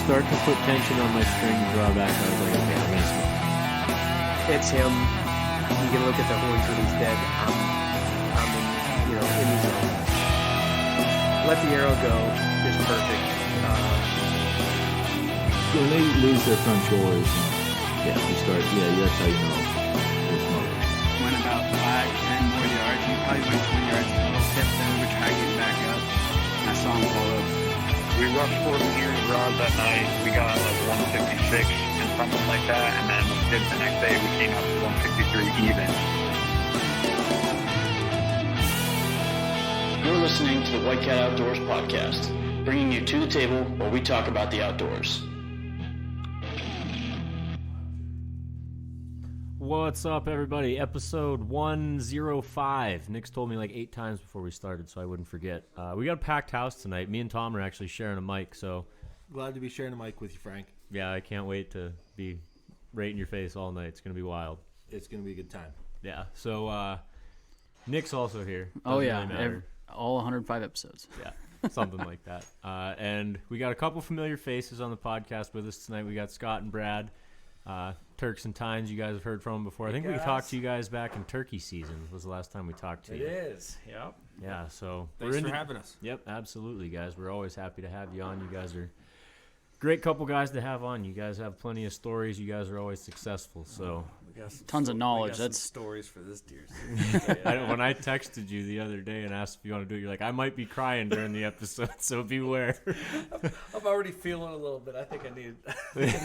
start to put tension on my string drawback, I was like, okay, I'm gonna smoke. It's him. You can look at the horns when he's dead. I'm in the zone. Let the arrow go. Just perfect. When they lose their front shoulders, that's how you know they're smoking. Went about 5-10 more yards. He probably went 20 yards a little tip, then we tried getting back up. I saw him pull up. We rushed 14 rods that night. We got like 156 and something like that, and then the next day we came up to 163 even. You're listening to the White Cat Outdoors podcast, bringing you to the table where we talk about the outdoors. What's up, everybody? Episode 105. Nick's told me like 8 times before we started, so I wouldn't forget. We got a packed house tonight. Me and Tom are actually sharing a mic, so... Glad to be sharing a mic with you, Frank. Yeah, I can't wait to be right in your face all night. It's going to be wild. It's going to be a good time. Yeah, so Nick's also here. Oh, Doesn't yeah, really matter. all 105 episodes. Yeah, something like that. And we got a couple familiar faces on the podcast with us tonight. We got Scott and Brad. Turks and Tines, you guys have heard from them before. I think we talked to you guys back in turkey season was the last time we talked to you. It is, yep. Yeah, so Thanks for having us. Yep, absolutely, guys. We're always happy to have you on. You guys are great couple guys to have on. You guys have plenty of stories. You guys are always successful, so tons of knowledge. We got That's some stories for this deer season. when I texted you the other day and asked if you want to do it, you're like, I might be crying during the episode, so beware. I'm already feeling a little bit. I think I need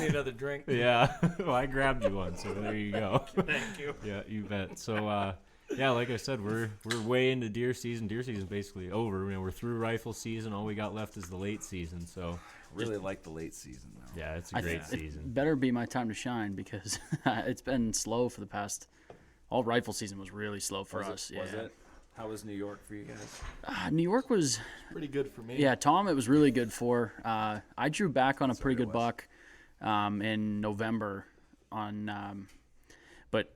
another drink. Yeah, well, I grabbed you one, so there you go. Thank you. Yeah, you bet. So, yeah, like I said, we're way into deer season. Deer season's basically over. We're through rifle season. All we got left is the late season. So Really like the late season, though. yeah, it's a great season. It better be my time to shine because it's been slow for the past. All rifle season was really slow for us. Was it? How was New York for you guys? New York was Pretty good for me. Yeah, Tom, it was really good for. I drew back on a pretty good buck in November but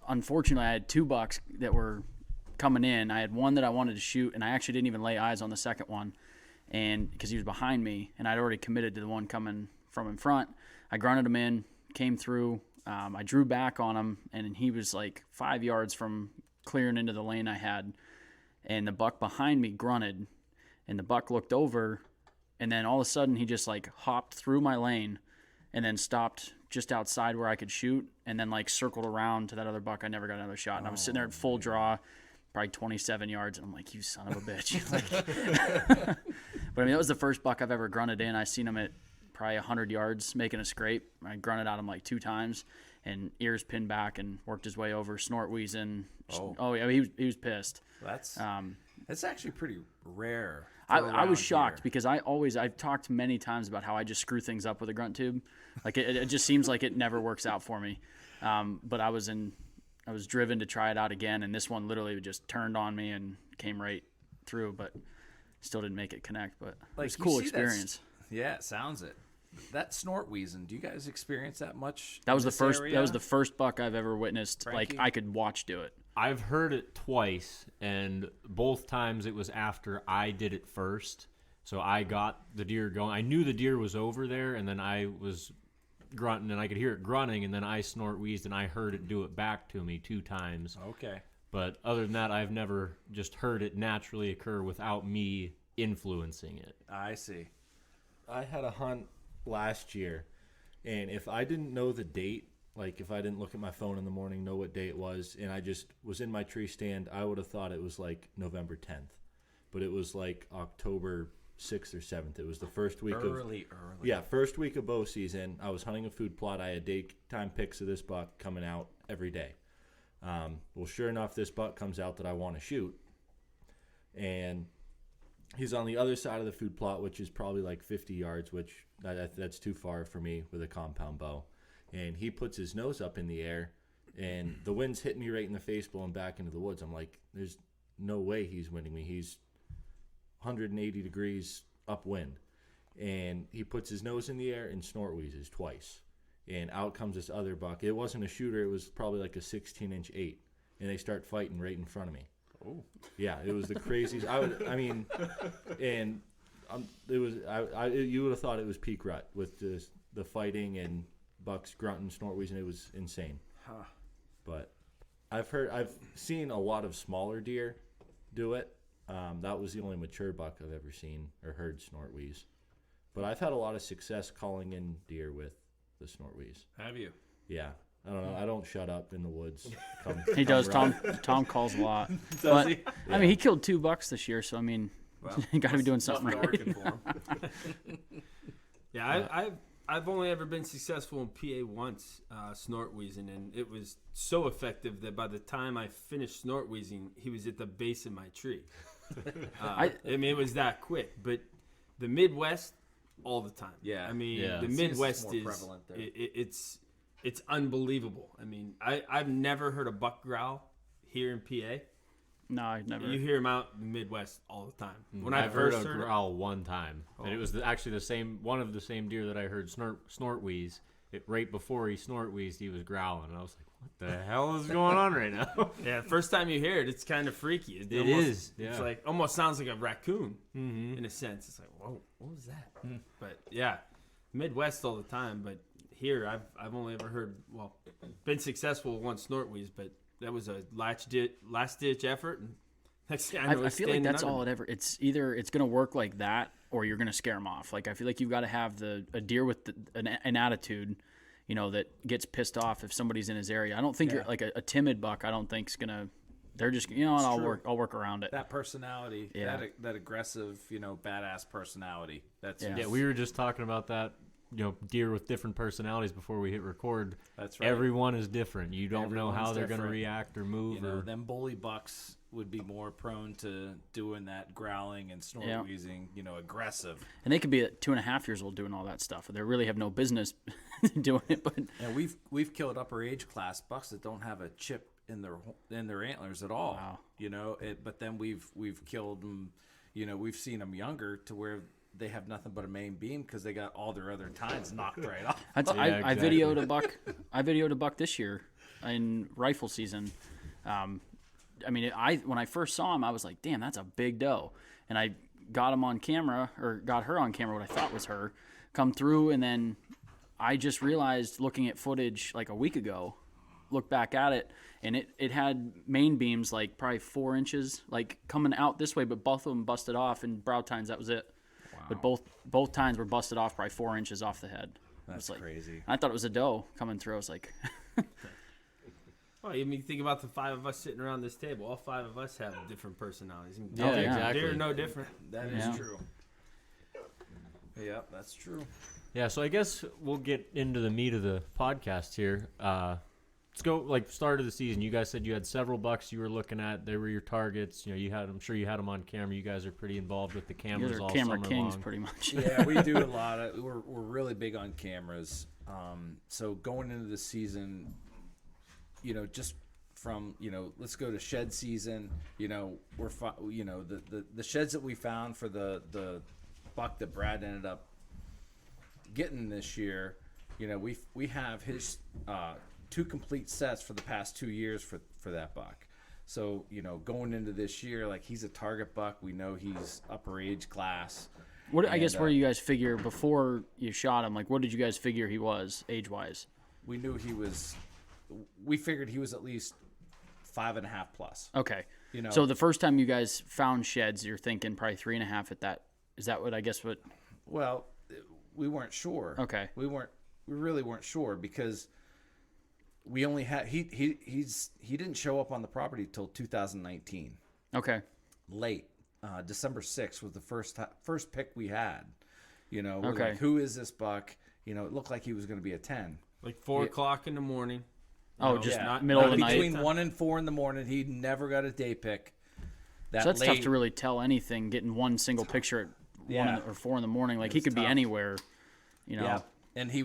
unfortunately, I had 2 bucks that were coming in. I had one that I wanted to shoot, and I actually didn't even lay eyes on the second one, and because he was behind me, and I'd already committed to the one coming from in front. I grunted him in, came through. I drew back on him, and he was like 5 yards from clearing into the lane I had, and the buck behind me grunted, and the buck looked over, and then all of a sudden he just like hopped through my lane and then stopped just outside where I could shoot, and then like circled around to that other buck. I never got another shot, and I was sitting there at full draw, probably 27 yards, and I'm like, you son of a bitch. But I mean, that was the first buck I've ever grunted in. I seen him at probably 100 yards making a scrape. I grunted at him like 2 times, and ears pinned back and worked his way over, snort wheezing. Oh yeah, he was pissed. That's actually pretty rare. I was shocked because I've talked many times about how I just screw things up with a grunt tube. Like it just seems like it never works out for me. But I was driven to try it out again, and this one literally just turned on me and came right through, but still didn't make it connect. But it was a cool experience. Yeah, it sounds it. That snort wheezing, do you guys experience that much? That was the first. Area? That was the first buck I've ever witnessed. Frankie? Like I could watch do it. I've heard it twice, and both times it was after I did it first. So I got the deer going. I knew the deer was over there, and then I was grunting, and I could hear it grunting, and then I snort wheezed, and I heard it do it back to me 2 times. Okay. But other than that, I've never just heard it naturally occur without me influencing it. I see. I had a hunt last year, and if I didn't know the date, like if I didn't look at my phone in the morning, know what day it was, and I just was in my tree stand, I would have thought it was like November 10th. But it was like October 6th or 7th. It was the first week early. Yeah, first week of bow season. I was hunting a food plot. I had daytime pics of this buck coming out every day. Well, sure enough, this buck comes out that I want to shoot. And he's on the other side of the food plot, which is probably like 50 yards, which that's too far for me with a compound bow. And he puts his nose up in the air, and the wind's hitting me right in the face, blowing back into the woods. I'm like, there's no way he's winning me. He's 180 degrees upwind. And he puts his nose in the air and snort wheezes twice. And out comes this other buck. It wasn't a shooter. It was probably like a 16-inch 8. And they start fighting right in front of me. Oh. Yeah, it was the craziest. And you would have thought it was peak rut with the fighting and bucks grunting, snort wheezing. It was insane. Huh. But I've seen a lot of smaller deer do it. That was the only mature buck I've ever seen or heard snort wheeze. But I've had a lot of success calling in deer with the snort wheeze. Have you? Yeah. I don't know. I don't shut up in the woods. He does. run. Tom calls a lot. Does But he? I mean, he killed 2 bucks this year, so I mean, Well, you got to be doing something must be right. working for him. Yeah, I've only ever been successful in PA once, snort wheezing, and it was so effective that by the time I finished snort wheezing, he was at the base of my tree. I mean, it was that quick. But the Midwest, all the time. Yeah. I mean, Yeah. the It seems Midwest more is prevalent there. it's unbelievable. I mean, I've never heard a buck growl here in PA. No, I never. You hear them out in the Midwest all the time. When I've I first heard a heard it, growl one time, and it was actually one of the same deer that I heard snort wheeze. Right before he snort wheezed, he was growling, and I was like, "What the hell is going on right now?" yeah, first time you hear it, it's kind of freaky. It is, It's yeah. like almost sounds like a raccoon in a sense. It's like, whoa, what was that? But yeah, Midwest all the time. But here, I've only ever heard, been successful with one snort wheeze, but that was a last ditch effort. And next thing I know, I it's feel like standing that's under all me. it ever. It's either it's gonna work like that, or you're gonna scare them off. Like I feel like you've got to have a deer with an attitude, that gets pissed off if somebody's in his area. I don't think you're like a timid buck. I don't think's gonna. They're just I'll true. work around it. That personality, Yeah. that aggressive, badass personality. That's Yeah. We were just talking about that. Deer with different personalities before we hit record. That's right. Everyone is different. You don't know how Everyone's they're going to different. react or move. or them bully bucks would be more prone to doing that growling and snort Yeah. wheezing, aggressive. And they could be at 2.5 years old doing all that stuff. They really have no business doing it. But And we've killed upper age class bucks that don't have a chip in their antlers at all. Wow. But then we've killed them. We've seen them younger to where they have nothing but a main beam because they got all their other tines knocked right off. I exactly. videoed a buck. I videoed a buck this year in rifle season. I mean, when I first saw him, I was like, "Damn, that's a big doe." And I got him on camera, or got her on camera, what I thought was her, come through, and then I just realized, looking at footage like a week ago, looked back at it, and it had main beams like probably 4 inches, like coming out this way, but both of them busted off, and brow tines, that was it. Wow. But both tines were busted off probably 4 inches off the head. That's crazy. I thought it was a doe coming through. I was like, Well, you mean think about the 5 of us sitting around this table. All 5 of us have different personalities. Yeah, exactly. They're no different. That is Yeah. true. Yeah, that's true. Yeah, so I guess we'll get into the meat of the podcast here. Let's go start of the season. You guys said you had several bucks you were looking at. They were your targets. I'm sure you had them on camera. You guys are pretty involved with the "You cameras guys are all camera summer kings, long. pretty much." Yeah, we do a lot of. We're really big on cameras. So going into the season, just from let's go to shed season. We're the sheds that we found for the buck that Brad ended up getting this year. We have his 2 complete sets for the past 2 years for that buck. So going into this year, like, he's a target buck. We know he's upper age class. What I guess where do you guys figure before you shot him? Like, what did you guys figure he was age wise? We knew we figured he was at least 5.5 plus. Okay. So the first time you guys found sheds, you're thinking probably 3.5 at that. Is that what I guess what? Well, we weren't sure. Okay. We really weren't sure because we only had he didn't show up on the property till 2019. Okay. Late. December 6th was the first pick we had. We're Okay. like, who is this buck? It looked like he was going to be a 10. Like 4 o'clock in the morning. Oh, just Yeah. middle of the night. Between 1 and 4 in the morning, he never got a day pick. So that's tough to really tell anything. Getting one single picture at 1 or 4 in the morning, like he could be tough. anywhere. Yeah, and he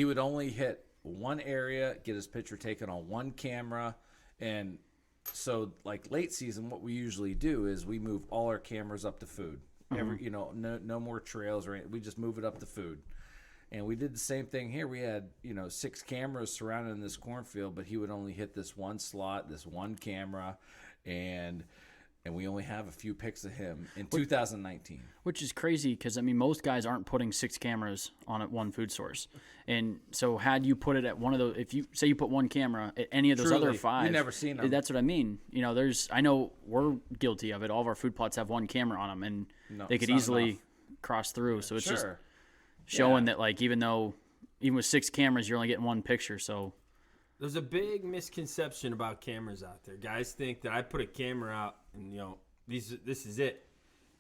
would only hit one area, get his picture taken on one camera, and so like late season, what we usually do is we move all our cameras up to food. No more trails or anything. We just move it up to food. And we did the same thing here. We had 6 cameras surrounding this cornfield, but he would only hit this one slot, this one camera, and and we only have a few pics of him in 2019. Which is crazy because, I mean, most guys aren't putting 6 cameras on at one food source. And so had you put it at one of those, if you say you put one camera at any of those other Truly, 5. you've never seen them. That's what I mean. You know, I know we're guilty of it. All of our food plots have one camera on them, and they could it's not easily enough. cross through. So it's just Sure. showing that, like, even with 6 cameras, you're only getting one picture. So There's a big misconception about cameras out there. Guys think that I put a camera out and, you know, this is it.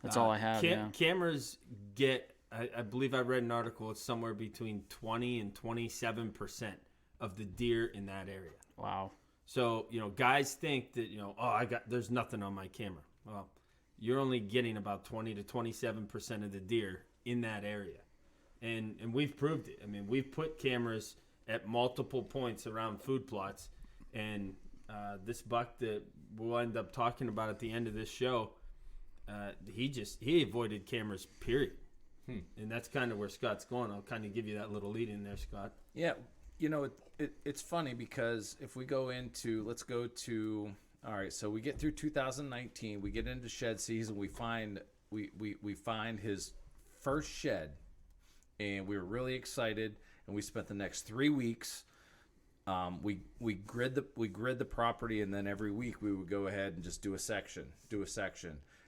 that's all I have. Yeah. Cameras get, I believe I read an article, it's somewhere between 20 and 27% of the deer in that area. Wow. So, you know, guys think that, you know, there's nothing on my camera. Well, you're only getting about 20 to 27% of the deer in that area. And we've proved it. I mean, we've put cameras at multiple points around food plots, and this buck that we'll end up talking about at the end of this show, he avoided cameras, period. And that's kind of where Scott's going. I'll kind of give you that little lead in there, Scott. Yeah, you know, it's funny because if we go into, let's go to, all right, so we get through 2019, we get into shed season, we find his first shed, and we were really excited, and we spent the next 3 weeks. We grid the property, and then every week we would go ahead and just do a section,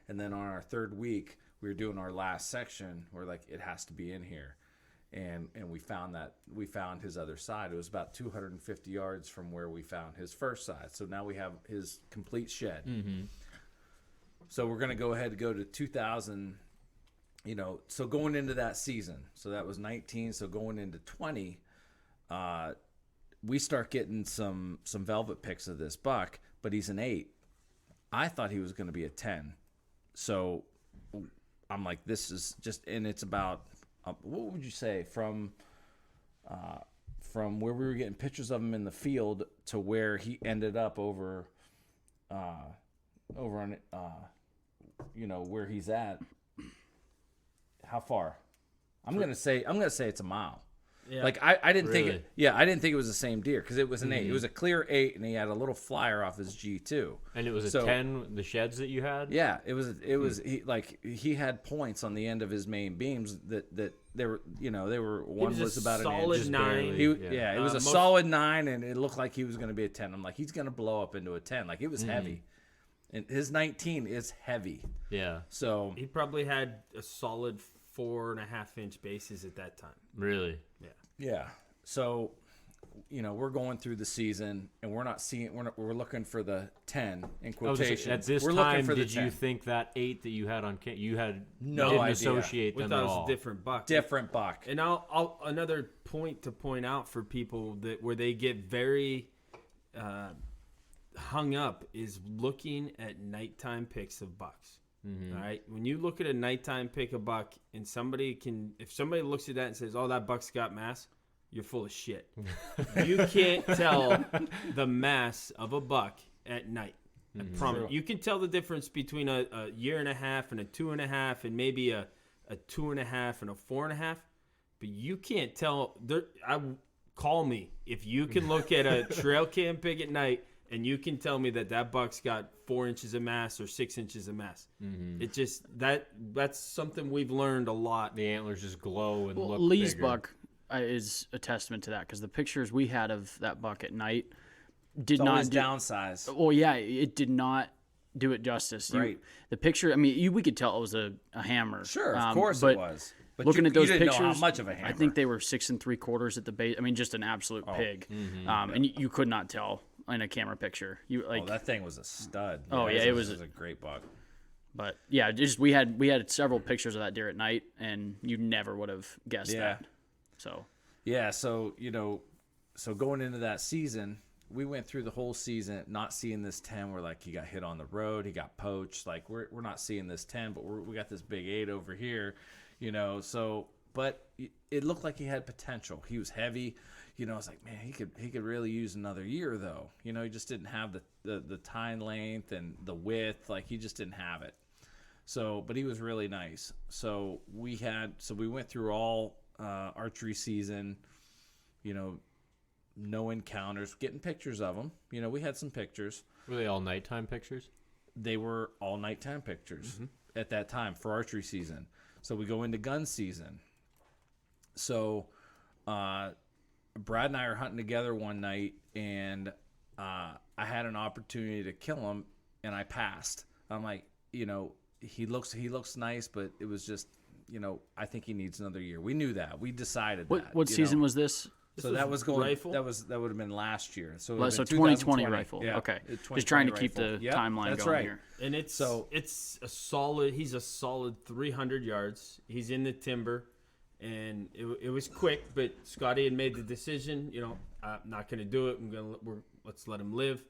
and then on our 3rd week we were doing our last section. We're like, it has to be in here, and we found his other side. It was about 250 yards from where we found his first side. So now we have his complete shed. Mm-hmm. So we're gonna go ahead and go to 2000. You know, so going into that season, so that was 19. So going into 20, we start getting some velvet pics of this buck, but he's an 8. I thought he was going to be a 10. So I'm like, this is just, and it's about, what would you say, from where we were getting pictures of him in the field to where he ended up over on, you know, where he's at. How far? I'm gonna say it's a mile. Yeah. Like I didn't think Really? it. Yeah, I didn't think it was the same deer because it was an 8. It was a clear 8, and he had a little flyer off his G2. And it was a So- 10, the sheds that you had? Yeah, it was he had points on the end of his main beams that they were, you know, they were, one was about an solid inch. 9. Yeah, it was a most- solid 9, and it looked like he was going to be a 10. I'm like, he's going to blow up into a 10. Like, it was heavy, and his 19 is heavy. Yeah. So He probably had a solid 4.5-inch bases at that time. Really? yeah, so, you know, we're going through the season, and we're not seeing. We're looking for the 10 in I was gonna say, quotations. at this we're time, looking for the did you 10. think that 8 that you had on you had No didn't idea. associate We them thought at it was all? a different buck. different buck? And I'll another point to point out for people that where they get very hung up is looking at nighttime pics of bucks. All right, when you look at a nighttime pic of buck, and if somebody looks at that and says, "Oh, that buck's got mass," you're full of shit. You can't tell the mass of a buck at night. I promise. You can tell the difference between a 1.5 years and a 2.5, and maybe a 2.5 and a 4.5. But you can't tell. Call me if you can look at a trail cam pic at night and you can tell me that buck's got 4 inches of mass or 6 inches of mass. It just that's something we've learned a lot. The antlers just glow and look Lee's bigger. buck is a testament to that because the pictures we had of that buck at night did It's not always do, downsized. Well, yeah, it did not do it justice. Right. The picture, I mean, we could tell it was a hammer. Sure, of course but it was. But looking you, at those you didn't pictures, know how much of a hammer. I think they were 6 3/4 at the base. I mean, just an absolute pig. And you could not tell in a camera picture. You like, that thing was a stud. Oh, yeah, it was a great buck. but yeah, just we had several pictures of that deer at night, and you never would have guessed Yeah. that. So Yeah, so, you know, so going into that season, we went through the whole season not seeing this 10. We're like, he got hit on the road, he got poached. Like, we're not seeing this 10, but we got this big 8 over here, you know. So, but it looked like he had potential. He was heavy, you know. I was like, man, he could really use another year though. You know, he just didn't have the tine length and the width. Like, he just didn't have it. So, but he was really nice. So we went through all archery season, you know, no encounters, getting pictures of them. You know, we had some pictures. Were they all nighttime pictures? they were all nighttime pictures at that time for archery season. So we go into gun season. So Brad and I are hunting together one night, and I had an opportunity to kill him, and I passed. I'm like, you know, he looks nice, but it was just, you know, I think he needs another year. We knew that. We decided that. What season was this? So that was going. rifle? That would have been last year. So it would have So been 2020 rifle. Yeah, Okay. 2020 Just trying to keep rifle. the Yep, timeline that's going right. here. And it's a solid. He's a solid 300 yards. He's in the timber, and it was quick. But Scotty had made the decision. You know, I'm not going to do it. Let's let him live.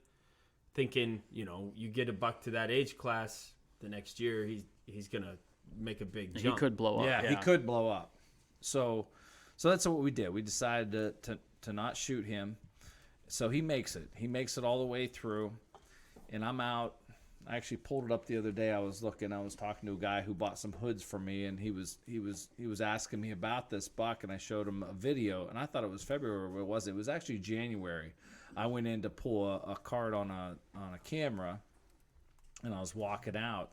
Thinking, you know, you get a buck to that age class, the next year he's going to make a big jump. He could blow up. Yeah, he could blow up. So that's what we did. We decided to not shoot him. So he makes it. He makes it all the way through, and I'm out. I actually pulled it up the other day. I was talking to a guy who bought some hoods for me, and he was asking me about this buck, and I showed him a video, and I thought it was February, but it wasn't. It was actually January. I went in to pull a card on a camera, and I was walking out,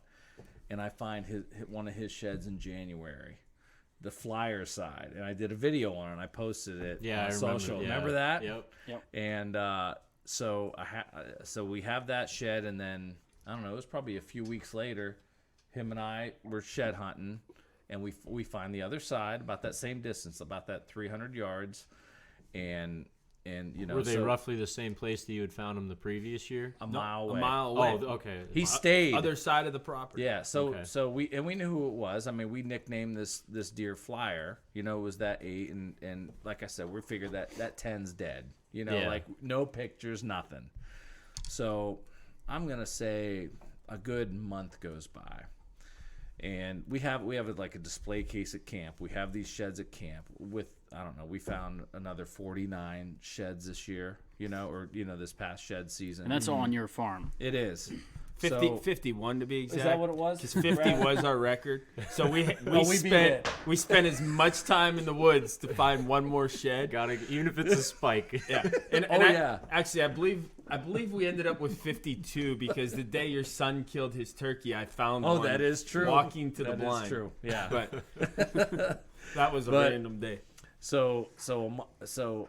and I find one of his sheds in January, the Flier side, and I did a video on it, and I posted it on social. Remember that? Yep. And so we have that shed, and then I don't know, it was probably a few weeks later, him and I were shed hunting, and we find the other side, about that same distance, about that 300 yards, and you know, were they roughly the same place that you had found them the previous year? a mile away. A mile away. Oh, okay. He stayed Other side of the property. Yeah, so Okay. so we knew who it was. I mean, we nicknamed this deer Flier. You know, it was that 8, and like I said, we figured that 10's dead. You know, Yeah. like no pictures, nothing. So I'm gonna say a good month goes by, and we have like a display case at camp. We have these sheds at camp with, I don't know, we found another 49 sheds this year. You know, or this past shed season. And that's all on your farm. It is. 51 to be exact. Is that what it was? Because 50 was our record. So we beat spent it. we spent as much time in the woods to find one more shed. Even if it's a spike. Yeah. And yeah. Actually, I believe we ended up with 52 because the day your son killed his turkey, I found one. Oh, that is true. Walking to the That is blind. true. Yeah. But that was a random day. So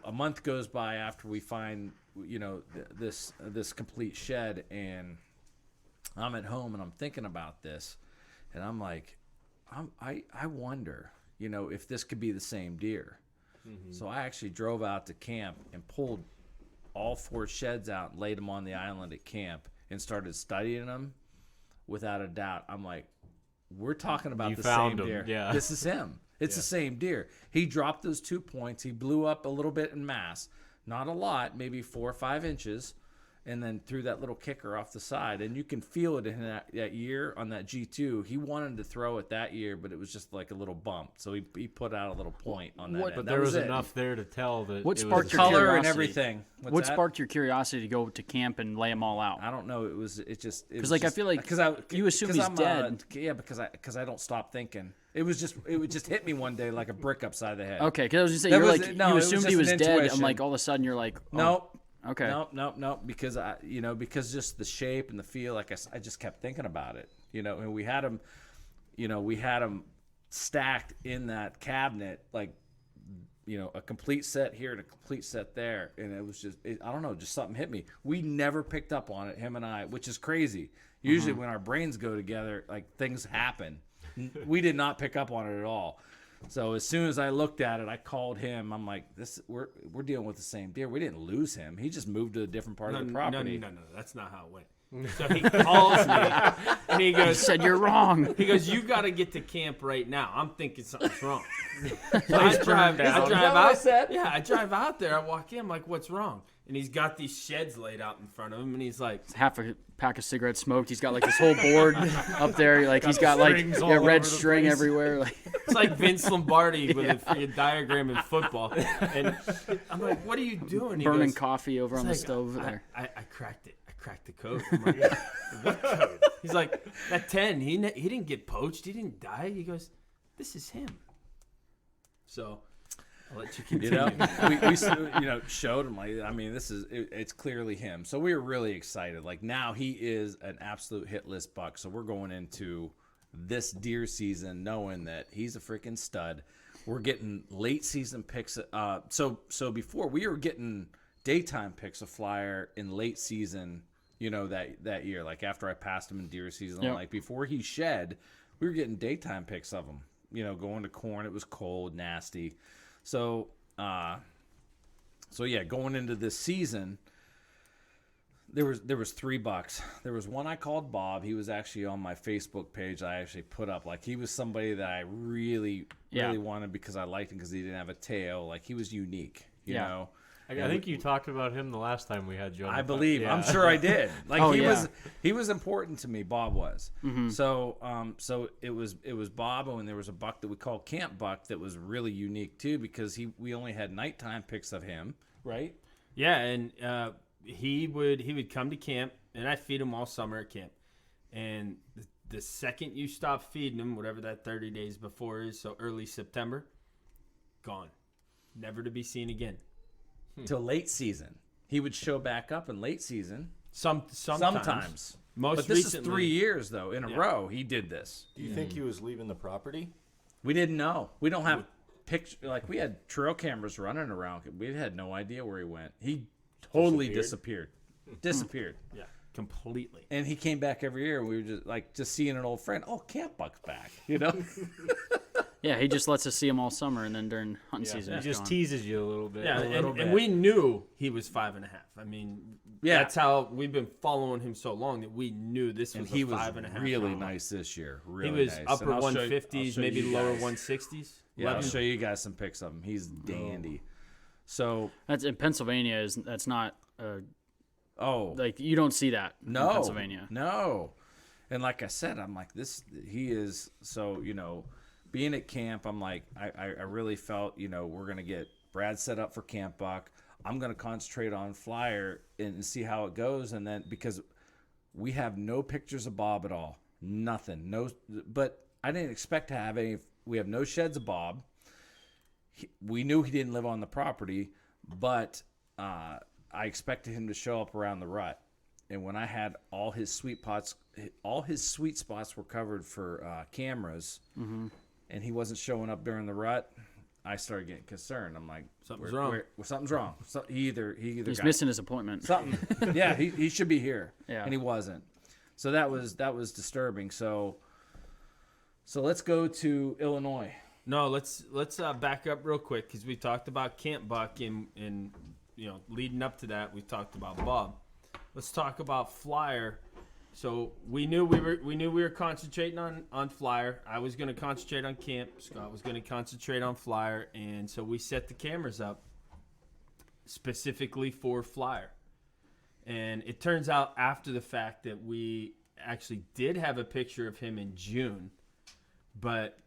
a month goes by after we find, this complete shed, and I'm at home and I'm thinking about this, and I'm like, I wonder, if this could be the same deer. Mm-hmm. So I actually drove out to camp and pulled all 4 sheds out and laid them on the island at camp and started studying them. Without a doubt, I'm like, we're talking about the same deer. Yeah. This is him. It's the same deer. He dropped those 2 points. He blew up a little bit in mass. Not a lot, maybe 4 or 5 inches, and then threw that little kicker off the side. And you can feel it in that year on that G2. He wanted to throw it that year, but it was just like a little bump. So he put out a little point on that. But there was enough there to tell that What it sparked was your color curiosity? and everything. What sparked your curiosity to go to camp and lay them all out? I don't know. It was just I feel like you assume he's dead. Yeah, because I don't stop thinking. It would just hit me one day like a brick upside the head. Okay, because I was just saying, That you're was- like, no, you it was assumed just he was an dead. I'm intuition. like, all of a sudden you're like, oh, Nope. Okay. Nope. Because because just the shape and the feel. Like I just kept thinking about it. And we had them, stacked in that cabinet, like, a complete set here and a complete set there, and it was just, I don't know, just something hit me. We never picked up on it, him and I, which is crazy. Usually when our brains go together, like, things happen. We did not pick up on it at all. So as soon as I looked at it, I called him. I'm like, we're dealing with the same deer. We didn't lose him. He just moved to a different part of the property. No, that's not how it went. So he calls me and he goes, said you're wrong. He goes, you got to get to camp right now. I'm thinking something's wrong. So I drive out. Yeah, I drive out there. I walk in. I'm like, what's wrong? And he's got these sheds laid out in front of him, and he's like, Half a pack of cigarettes smoked. He's got like this whole board up there. Like he's got like strings all over red the string place. everywhere. Like it's like Vince Lombardi with a freaking diagram in football. And I'm like, what are you doing? He burning goes, coffee over on the like, stove there. I cracked it. I cracked the code. I'm like, what code? He's like, that 10, he didn't get poached. He didn't die. He goes, this is him. So I'll let you You continue. know, we showed him like, I mean, it's clearly him. So we were really excited. Like now he is an absolute hit list buck. So we're going into this deer season knowing that he's a freaking stud. We're getting late season picks. So before we were getting daytime picks of Flier in late season, that year, like after I passed him in deer season, Yep. like before he shed, we were getting daytime picks of him, going to corn. It was cold, nasty. So yeah, going into this season, there was 3 bucks. There was one I called Bob. He was actually on my Facebook page. I actually put up, like, he was somebody that I really wanted because I liked him because he didn't have a tail. Like, he was unique, you know. I think you talked about him the last time we had you on. I the believe. Yeah. I'm sure I did. Like Oh, he yeah. he was important to me. Bob was. So it was Bob, and there was a buck that we called Camp Buck that was really unique too because we only had nighttime pics of him, right? Yeah, and he would come to camp, and I feed him all summer at camp. And the second you stop feeding him, whatever that 30 days before is, so early September, gone, never to be seen again. Till late season, he would show back up in late season. Sometimes. Most But this recently, is 3 years though in a row he did this. Do you think he was leaving the property? We didn't know. We don't have picture. Like we had trail cameras running around. We had no idea where he went. He totally disappeared. Yeah, completely. And he came back every year, and we were just seeing an old friend. Oh, Camp Buck's back, Yeah, he just lets us see him all summer, and then during hunting season, He he's just gone. teases you a little bit. Yeah, a little and bit. we knew he was 5.5. I mean, Yeah. that's how we've been following him so long that we knew this was And he a was 5.5. really nice this year. He Really was nice. upper And I'll show you- 150s, I'll show maybe you lower guys. 160s. Yeah, I'll 11. show you guys some pics of him. He's dandy. So, That's in Pennsylvania. That's not oh like you don't see that no, in Pennsylvania. no. And like I said, I'm like this. He is so being at camp. I'm like I really felt we're gonna get Brad set up for Camp Buck. I'm gonna concentrate on Flier and see how it goes, and then because we have no pictures of Bob at all, nothing, no. But I didn't expect to have any. We have no sheds of Bob. We knew he didn't live on the property, but I expected him to show up around the rut. And when I had all his sweet spots were covered for cameras, and he wasn't showing up during the rut, I started getting concerned. I'm like, Something's wrong. Something's wrong. So he either He's got missing his appointment. something. Yeah, he should be here. Yeah. And he wasn't. So that was disturbing. So let's go to Illinois. No, let's back up real quick because we talked about Camp Buck and leading up to that we talked about Bob. Let's talk about Flier. So we knew we were concentrating on Flier. I was going to concentrate on camp. Scott was going to concentrate on Flier, and so we set the cameras up specifically for Flier. And it turns out after the fact that we actually did have a picture of him in June, but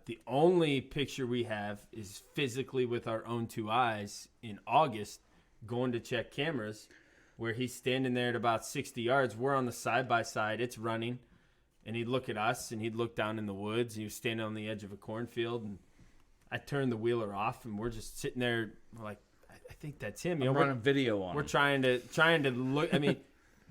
the only picture we have is physically with our own 2 eyes in August, going to check cameras, where he's standing there at about 60 yards. We're on the side-by-side. It's running. And he'd look at us, and he'd look down in the woods. He was standing on the edge of a cornfield. And I turned the wheeler off, and we're just sitting there. We're like, I think that's him. I'm running video on We're him. trying to look. I mean,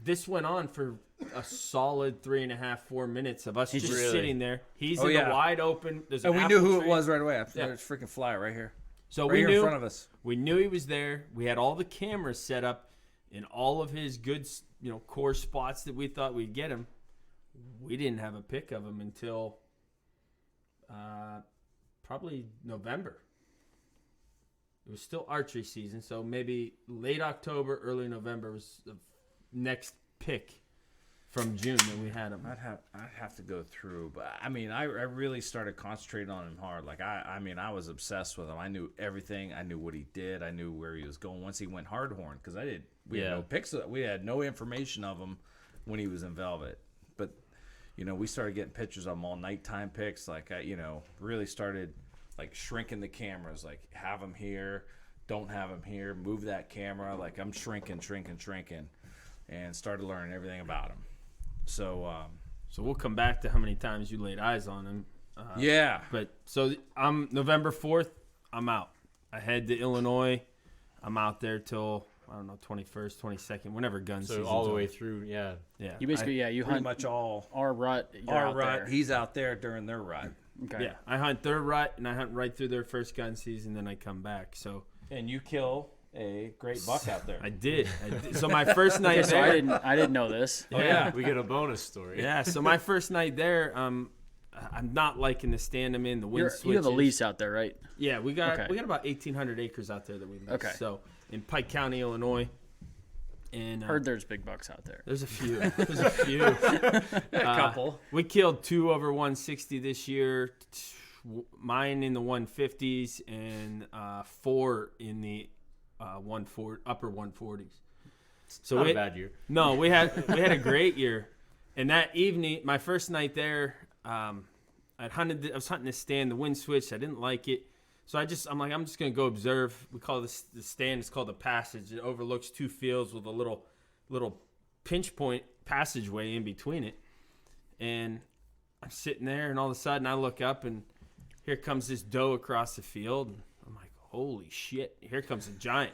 this went on for a solid 3.5, 4 minutes of us just really- sitting there. He's Oh, in yeah. the wide open. There's And an we knew apple who it tree. was right away. Yeah. There's freaking Flier right here. So Right we here knew in front of us. We knew he was there. We had all the cameras set up in all of his good, core spots that we thought we'd get him. We didn't have a pic of him until probably November. It was still archery season, so maybe late October, early November was the next pick from June that we had him. I'd have to go through, but I mean, I really started concentrating on him hard. Like I mean, I was obsessed with him. I knew everything. I knew what he did. I knew where he was going once he went hardhorn because we had no pics. We had no information of him when he was in velvet. But we started getting pictures of him, all nighttime pics. Like I really started like shrinking the cameras. Like have him here, don't have him here. Move that camera. Like I'm shrinking, and started learning everything about him. So we'll come back to how many times you laid eyes on him. yeah, But so I'm November 4th. I'm out. I head to Illinois. I'm out there till, I don't know, 21st, 22nd, whenever gun So season's all the way over. through, yeah. Yeah. You basically, you Pretty hunt much all our rut. You're our out rut. there. He's out there during their rut. Okay. Yeah, I hunt their rut, and I hunt right through their first gun season, then I come back. So And you kill a great buck out there. I did. So my first night Okay, so there. I didn't know this. Oh, yeah. We get a bonus story. Yeah, so my first night there, I'm not liking the stand I'm in. The wind switches. You have a lease out there, right? Yeah, we got Okay. about 1,800 acres out there that we lease. Okay. So in Pike County, Illinois, and Heard there's big bucks out there. there's a few. There's a few. A couple. We killed 2 over 160 this year. Mine in the 150s and 4 in the upper 140s. So Not a bad year. No, we had a great year. And that evening, my first night there, I was hunting this stand. The wind switched. I didn't like it. So I'm just gonna go observe. We call this the stand. It's called the Passage. It overlooks 2 fields with a little pinch point passageway in between it. And I'm sitting there, and all of a sudden I look up, and here comes this doe across the field. And I'm like, holy shit! Here comes a giant.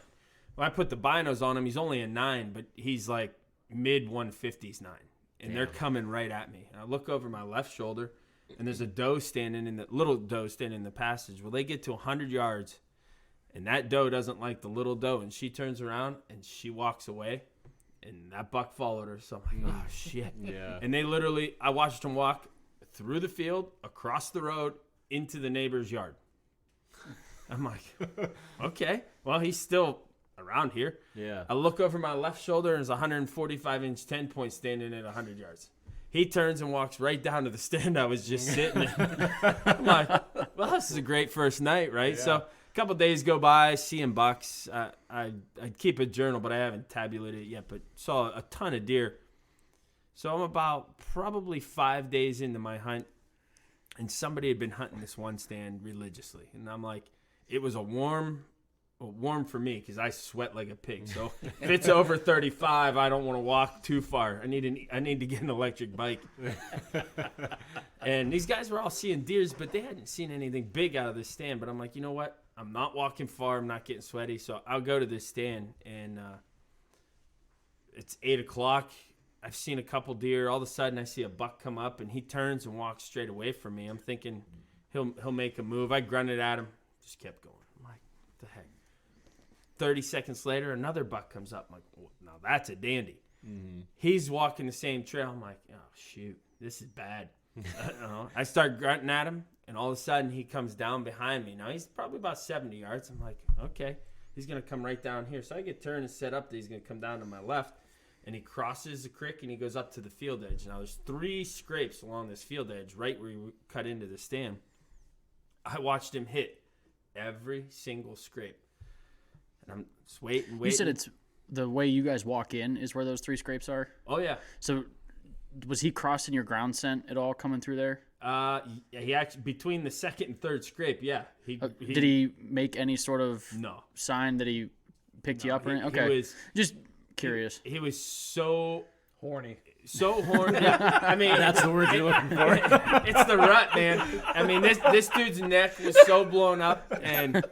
When I put the binos on him, he's only a 9, but he's like mid 150s 9, and they're coming right at me. And I look over my left shoulder, and there's a doe standing in the passage. Well, they get to 100 yards, and that doe doesn't like the little doe, and she turns around and she walks away, and that buck followed her. So I'm like, oh shit! Yeah. And I watched them walk through the field, across the road, into the neighbor's yard. I'm like, okay, well, he's still around here. Yeah. I look over my left shoulder, and there's a 145-inch 10-point standing at 100 yards. He turns and walks right down to the stand I was just sitting in. I'm like, well, this is a great first night, right? Yeah. So a couple days go by, seeing bucks. I keep a journal, but I haven't tabulated it yet, but saw a ton of deer. So I'm about probably 5 days into my hunt, and somebody had been hunting this one stand religiously. And I'm like, it was warm for me because I sweat like a pig. So if it's over 35, I don't want to walk too far. I need to get an electric bike. And these guys were all seeing deers, but they hadn't seen anything big out of this stand. But I'm like, you know what? I'm not walking far. I'm not getting sweaty. So I'll go to this stand, and it's 8 o'clock. I've seen a couple deer. All of a sudden, I see a buck come up, and he turns and walks straight away from me. I'm thinking he'll make a move. I grunted at him, just kept going. I'm like, what the heck? 30 seconds later, another buck comes up. I'm like, oh, now that's a dandy. Mm-hmm. He's walking the same trail. I'm like, oh, shoot, this is bad. I start grunting at him, and all of a sudden, he comes down behind me. Now, he's probably about 70 yards. I'm like, okay, he's going to come right down here. So I get turned and set up that he's going to come down to my left. And he crosses the creek, and he goes up to the field edge. Now, there's 3 scrapes along this field edge right where you cut into the stand. I watched him hit every single scrape. And I'm just waiting. You said it's the way you guys walk in is where those 3 scrapes are? Oh, yeah. So was he crossing your ground scent at all coming through there? He actually, between the second and third scrape, yeah. Did he make any sort of sign that he picked you up or anything? Okay. He was, just curious. He was so horny. So horny. Yeah. I mean, that's the word you're looking for. It's the rut, man. I mean, this dude's neck was so blown up, and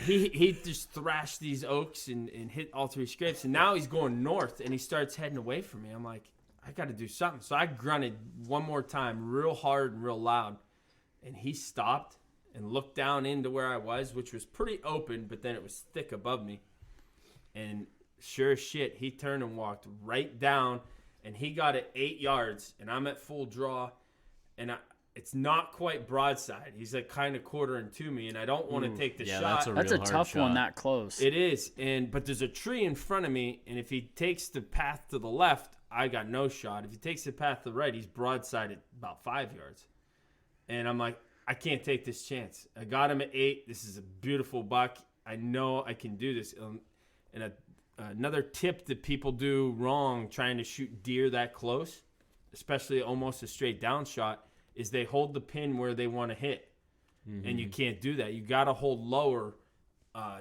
he just thrashed these oaks and hit all 3 scrapes, and now he's going north, and he starts heading away from me. I'm like, I got to do something. So I grunted one more time, real hard and real loud, and he stopped and looked down into where I was, which was pretty open, but then it was thick above me, and sure as shit, he turned and walked right down, and he got it 8 yards, and I'm at full draw, and it's not quite broadside. He's like kind of quartering to me, and I don't want to take the shot. That's a tough one that close. It is, but there's a tree in front of me, and if he takes the path to the left, I got no shot. If he takes the path to the right, he's broadside at about 5 yards. And I'm like, I can't take this chance. I got him at 8. This is a beautiful buck. I know I can do this. And another tip that people do wrong trying to shoot deer that close, especially almost a straight down shot, is they hold the pin where they want to hit. Mm-hmm. And you can't do that. You got to hold lower,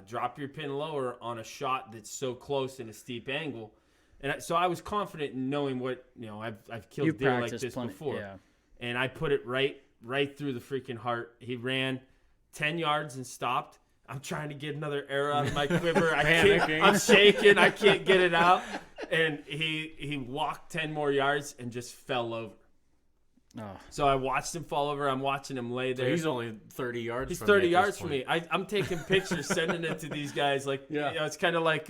drop your pin lower on a shot that's so close in a steep angle. And so I was confident in knowing what, I've killed deer like this before. Yeah. And I put it right through the freaking heart. He ran 10 yards and stopped. I'm trying to get another arrow out of my quiver. Panicking. I'm shaking. I can't get it out. And he walked 10 more yards and just fell over. Oh. So I watched him fall over. I'm watching him lay So there. he's only 30 yards. He's from 30 me at this yards from point. me. I'm taking pictures, sending it to these guys. Like, Yeah. you know, it's kind of like,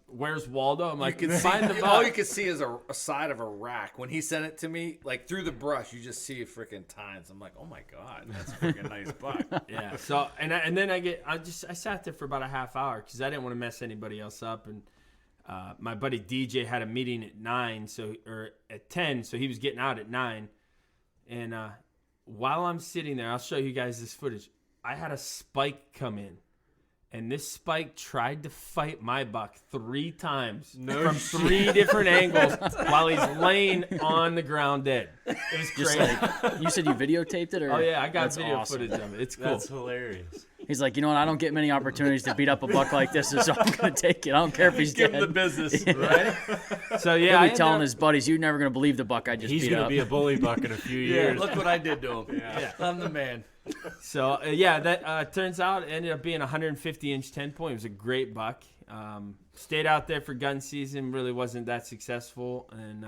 where's Waldo? I'm like, You can find the see, buck. all you can see is a side of a rack. When he sent it to me, like through the brush, you just see freaking tines. I'm like, oh my god, that's a freaking nice buck. Yeah. So and then I sat there for about a half hour because I didn't want to mess anybody else up. And my buddy DJ had a meeting at 9, or at 10, so he was getting out at 9. And while I'm sitting there, I'll show you guys this footage. I had a spike come in. And this spike tried to fight my buck 3 times from 3 different angles while he's laying on the ground dead. It was Just crazy. like, you said you videotaped it, or Oh yeah, I got That's video awesome. footage of it. It's cool. That's hilarious. He's like, you know what? I don't get many opportunities to beat up a buck like this, so I'm gonna take it. I don't care if he's Give dead. him the business. Right? So yeah, He'll I be ended telling up- his buddies, "You're never gonna believe the buck I just He's beat gonna up." be a bully buck in a few years. Look what I did to him. Yeah. I'm the man. So yeah, that turns out it ended up being a 150-inch 10-point. It was a great buck. Stayed out there for gun season. Really wasn't that successful, and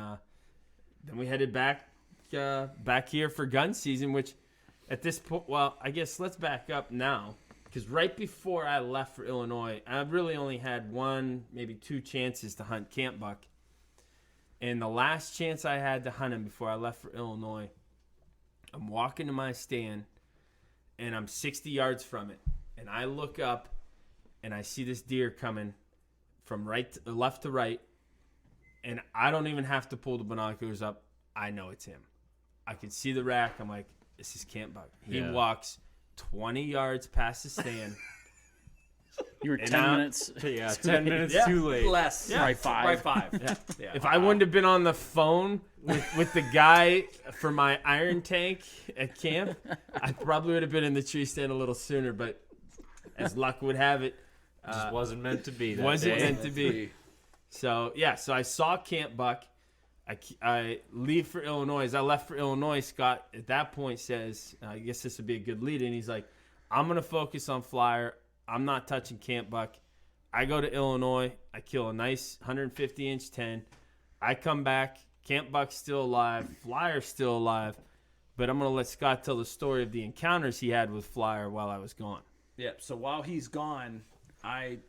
then we headed back here for gun season. Which at this point, well, I guess let's back up now, because right before I left for Illinois, I really only had 1, maybe 2 chances to hunt camp buck, and the last chance I had to hunt him before I left for Illinois, I'm walking to my stand. And I'm 60 yards from it. And I look up, and I see this deer coming from left to right. And I don't even have to pull the binoculars up. I know it's him. I can see the rack. I'm like, this is camp buck. He Yeah. walks 20 yards past the stand. You were And 10 now- minutes. Yeah, 10 minutes Yeah. too late. Less. Yeah. Probably 5. Probably 5. Yeah. If I wouldn't have been on the phone with the guy for my iron tank at camp, I probably would have been in the tree stand a little sooner. But as luck would have it, Just wasn't meant to be. That wasn't day. meant to be. So yeah, so I saw camp buck. I leave for Illinois. As I left for Illinois, Scott at that point says, I guess this would be a good lead in. He's like, I'm gonna focus on Flier. I'm not touching camp buck. I go to Illinois. I kill a nice 150-inch 10. I come back. Camp buck's still alive. Flyer's still alive. But I'm gonna let Scott tell the story of the encounters he had with Flier while I was gone. Yep. So while he's gone, I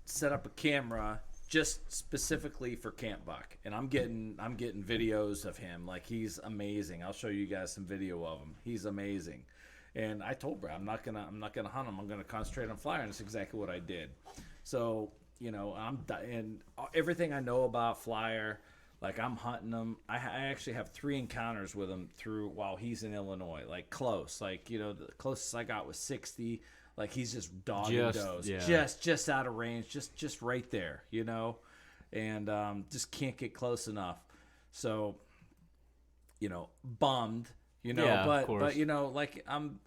set up a camera just specifically for camp buck, and I'm getting videos of him. Like, he's amazing. I'll show you guys some video of him. He's amazing. And I told Brad, I'm not gonna hunt him. I'm gonna concentrate on Flier, and that's exactly what I did. So and everything I know about Flier, like, I'm hunting him. I actually have 3 encounters with him while he's in Illinois, like close. Like, the closest I got was 60. Like, he's just dogging does, just out of range, just right there, and just can't get close enough. So, bummed. Yeah, of course. but like I'm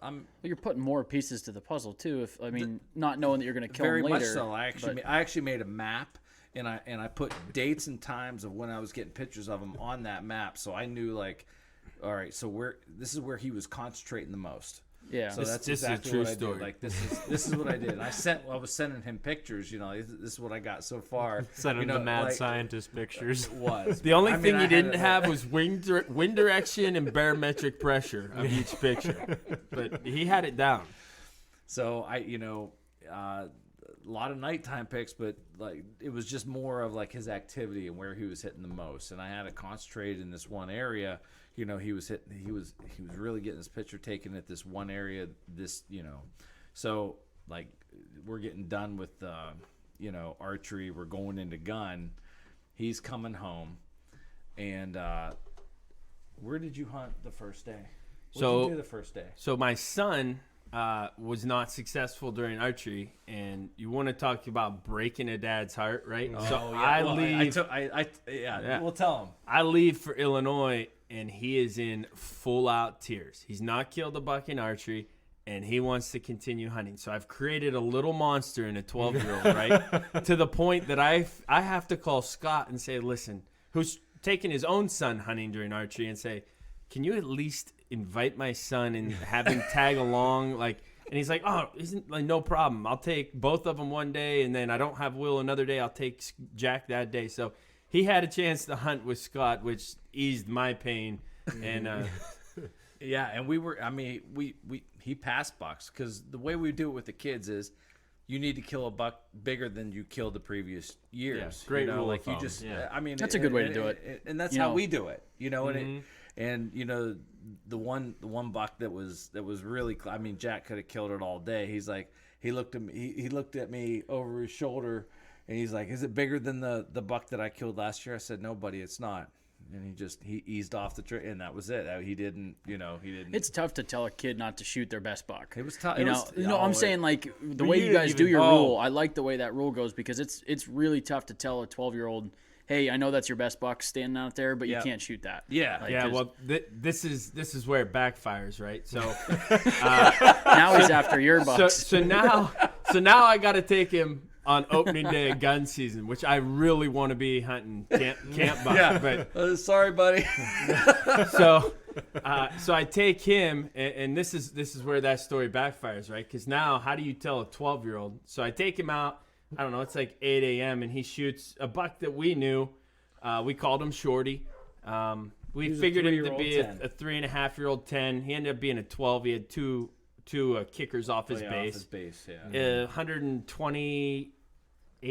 You're putting more pieces to the puzzle too. Not knowing that you're going to kill very him much later. so. I actually made a map, and I put dates and times of when I was getting pictures of him on that map, so I knew, like, all right, so this is where he was concentrating the most. Yeah. So that's this is a exactly true what I story. did. Like, this is what I did. And I was sending him pictures. This is what I got so far. Send him the mad like, scientist pictures. It was The only thing I you had didn't it- have was wind direction and barometric pressure of each picture. But he had it down. So a lot of nighttime picks, but like it was just more of like his activity and where he was hitting the most. And I had to concentrate in this one area. He was really getting his picture taken at this one area. So like we're getting done with archery. We're going into gun. He's coming home, and where did you hunt the first day? What did you do the first day? So my son was not successful during archery, and you want to talk about breaking a dad's heart, right? So I leave. We'll tell him. I leave for Illinois, and he is in full out tears. He's not killed a buck in archery, and he wants to continue hunting. So I've created a little monster in a 12-year-old, right? To the point that I have to call Scott and say, listen, who's taking his own son hunting during archery, and say, can you at least invite my son and have him tag along? Like, And he's like, oh, isn't like no problem. I'll take both of them one day, and then I don't have Will another day. I'll take Jack that day. So he had a chance to hunt with Scott, which eased my pain. And yeah, and he passed bucks because the way we do it with the kids is you need to kill a buck bigger than you killed the previous years. Yeah, great you know, rule like of you thumb. just. Yeah. I mean, That's a good way to do it. and that's You how know, we do it. You know, and you know the one buck that was really. I mean, Jack could have killed it all day. He's like, he looked at me over his shoulder, and he's like, "Is it bigger than the buck that I killed last year?" I said, "No, buddy, it's not." And he eased off the trigger, and that was it. He didn't. It's tough to tell a kid not to shoot their best buck. It was tough. I'm saying like the way you guys do your rule. I like the way that rule goes because it's really tough to tell a 12-year-old, hey, I know that's your best buck standing out there, but you can't shoot that. Yeah, Like, yeah, 'cause well, this is where it backfires, right? So now he's after your bucks. so now I got to take him on opening day of gun season, which I really want to be hunting camp buck. Yeah. But sorry, buddy. so I take him, and this is where that story backfires, right? Because now, how do you tell a 12-year-old? So I take him out. I don't know. It's like 8 a.m. and he shoots a buck that we knew. We called him Shorty. We figured him to be a 3.5-year-old 10. He ended up being a 12. He had two kickers off his base. 128.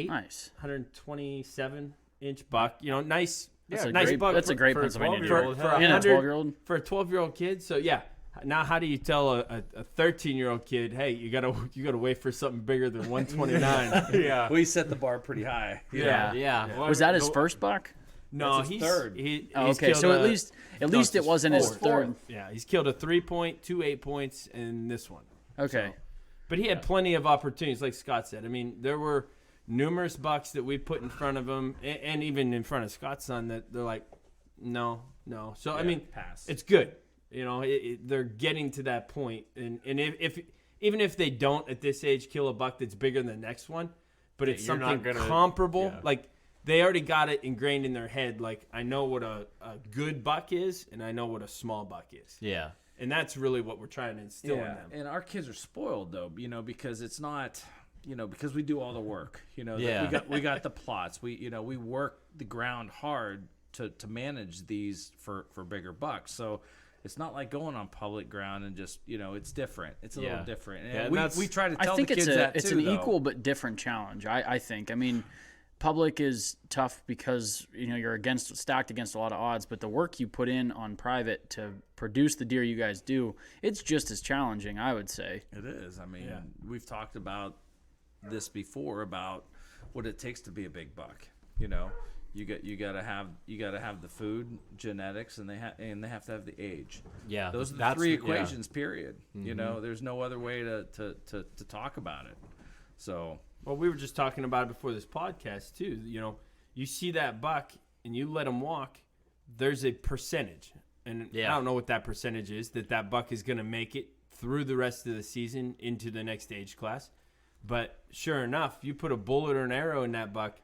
Nice. 127-inch buck. You know, nice. That's a nice great, buck. That's a great for a Pennsylvania 12-year-old. deer. For And a 12-year-old. For a 12-year-old kid. So yeah. Now, how do you tell a 13-year-old kid, hey, you gotta wait for something bigger than 129? Yeah. We set the bar pretty high. Yeah. Was that his first buck? No, That's his third. He's Okay, killed so at a- least no, it's it wasn't his fourth. third. Yeah, he's killed a 3-point, 2 8-points in this one. Okay. But he had plenty of opportunities, like Scott said. I mean, there were numerous bucks that we put in front of him, and even in front of Scott's son, that they're like, no. So I mean, pass. it's good. You know, they're getting to that point, and if even if they don't at this age kill a buck that's bigger than the next one, but it's you're not something gonna- comparable, yeah. like they already got it ingrained in their head. Like, I know what a good buck is, and I know what a small buck is. Yeah. And that's really what we're trying to instill in Yeah, them. and our kids are spoiled though, because it's not, because we do all the work. Yeah. we got the plots. We work the ground hard to manage these for bigger bucks. So it's not like going on public ground and just it's different. It's a Yeah. little different. And Yeah, and we try to tell I think the kids that it's too, an though. equal but different challenge. I think. I mean, public is tough because you're stacked against a lot of odds, but the work you put in on private to produce the deer you guys do, it's just as challenging, I would say. It is. I mean, we've talked about this before about what it takes to be a big buck. You gotta have the food, genetics, and they have to have the age. Yeah. Those are the that's three yeah. equations. Period. There's no other way to talk about it. So Well, we were just talking about it before this podcast too. You see that buck and you let him walk. There's a percentage, and I don't know what that percentage is, that buck is going to make it through the rest of the season into the next age class. But sure enough, you put a bullet or an arrow in that buck,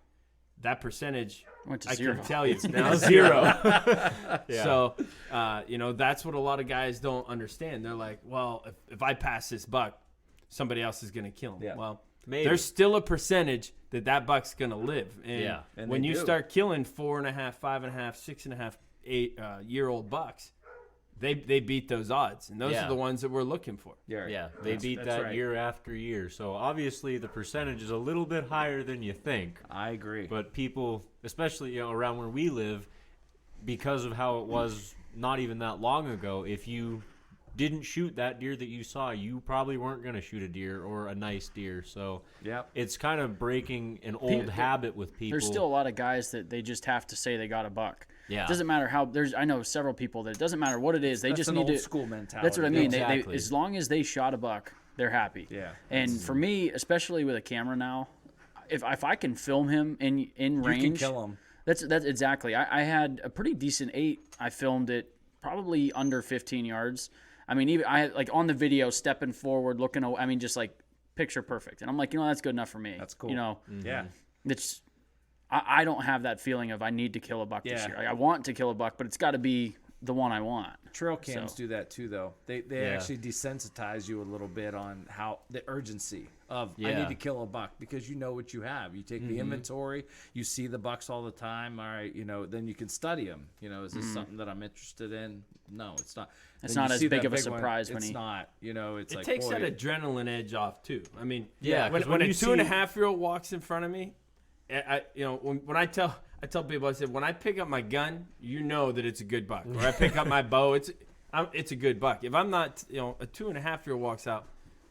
that percentage, Went to I zero. can tell you, it's now zero. So, that's what a lot of guys don't understand. They're like, well, if I pass this buck, somebody else is going to kill him. Yeah. Well, Maybe. there's still a percentage that buck's going to live. And Yeah. And when they you do. start killing 4.5, 5.5, 6.5, 8-year-old bucks, they beat those odds. And those Yeah. are the ones that we're looking for. Yeah, they beat that's that right. year after year. So obviously the percentage is a little bit higher than you think. I agree. But people, especially around where we live, because of how it was not even that long ago, if you didn't shoot that deer that you saw, you probably weren't going to shoot a deer or a nice deer. So Yep. it's kind of breaking an old habit with people. There's still a lot of guys that they just have to say they got a buck. Yeah. It doesn't matter how. I know several people that it doesn't matter what it is. They That's just an need old to. school mentality. That's what I mean. Exactly. They as long as they shot a buck, they're happy. Yeah. And for me, especially with a camera now, if I can film him in range, You can kill him. That's exactly. I had a pretty decent 8. I filmed it probably under 15 yards. I mean, even I had like on the video stepping forward, looking. I mean, just like picture perfect. And I'm like, that's good enough for me. That's cool. Yeah. It's I don't have that feeling of I need to kill a buck this Yeah. year. I want to kill a buck, but it's got to be the one I want. Trail cams So- do that too, though. They Yeah. actually desensitize you a little bit on how the urgency of I Yeah. need to kill a buck, because you know what you have. You take the inventory, you see the bucks all the time. All right, then you can study them. Is this something that I'm interested in? No, it's not. It's Then you not as see big that of a big one, surprise when it's he- not. It's It like, takes boy, that adrenaline edge off too. I mean, Yeah, 'cause when when a you 2.5-year-old walks in front of me, when I tell people, I said, when I pick up my gun, you know that it's a good buck. Or I pick up my bow, it's a good buck. If I'm not, a 2.5-year-old walks out,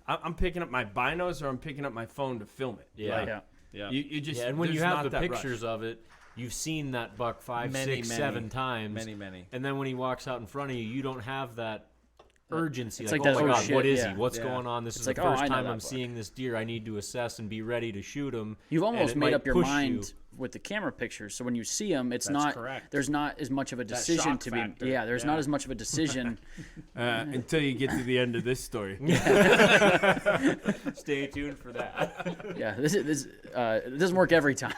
I'm picking up my binos or I'm picking up my phone to film it. Yeah. Yeah. yeah. You just And when you there's have not the that pictures rush. of it, you've seen that buck five, Many, six, many. 7 times. Many. And then when he walks out in front of you, you don't have that urgency. It's Like, like oh that, my oh God, shit, what is yeah. he? What's Yeah. going on? This It's is like, the oh, first I know time that I'm buck. seeing this deer. I need to assess and be ready to shoot him. You've And almost it made might up your push mind you. with the camera pictures, so when you see them, it's That's not. correct. There's not as much of a decision shock to factor. be. Yeah, there's Yeah. not as much of a decision. Until you get to the end of this story. Stay tuned for that. Yeah, this it doesn't work every time.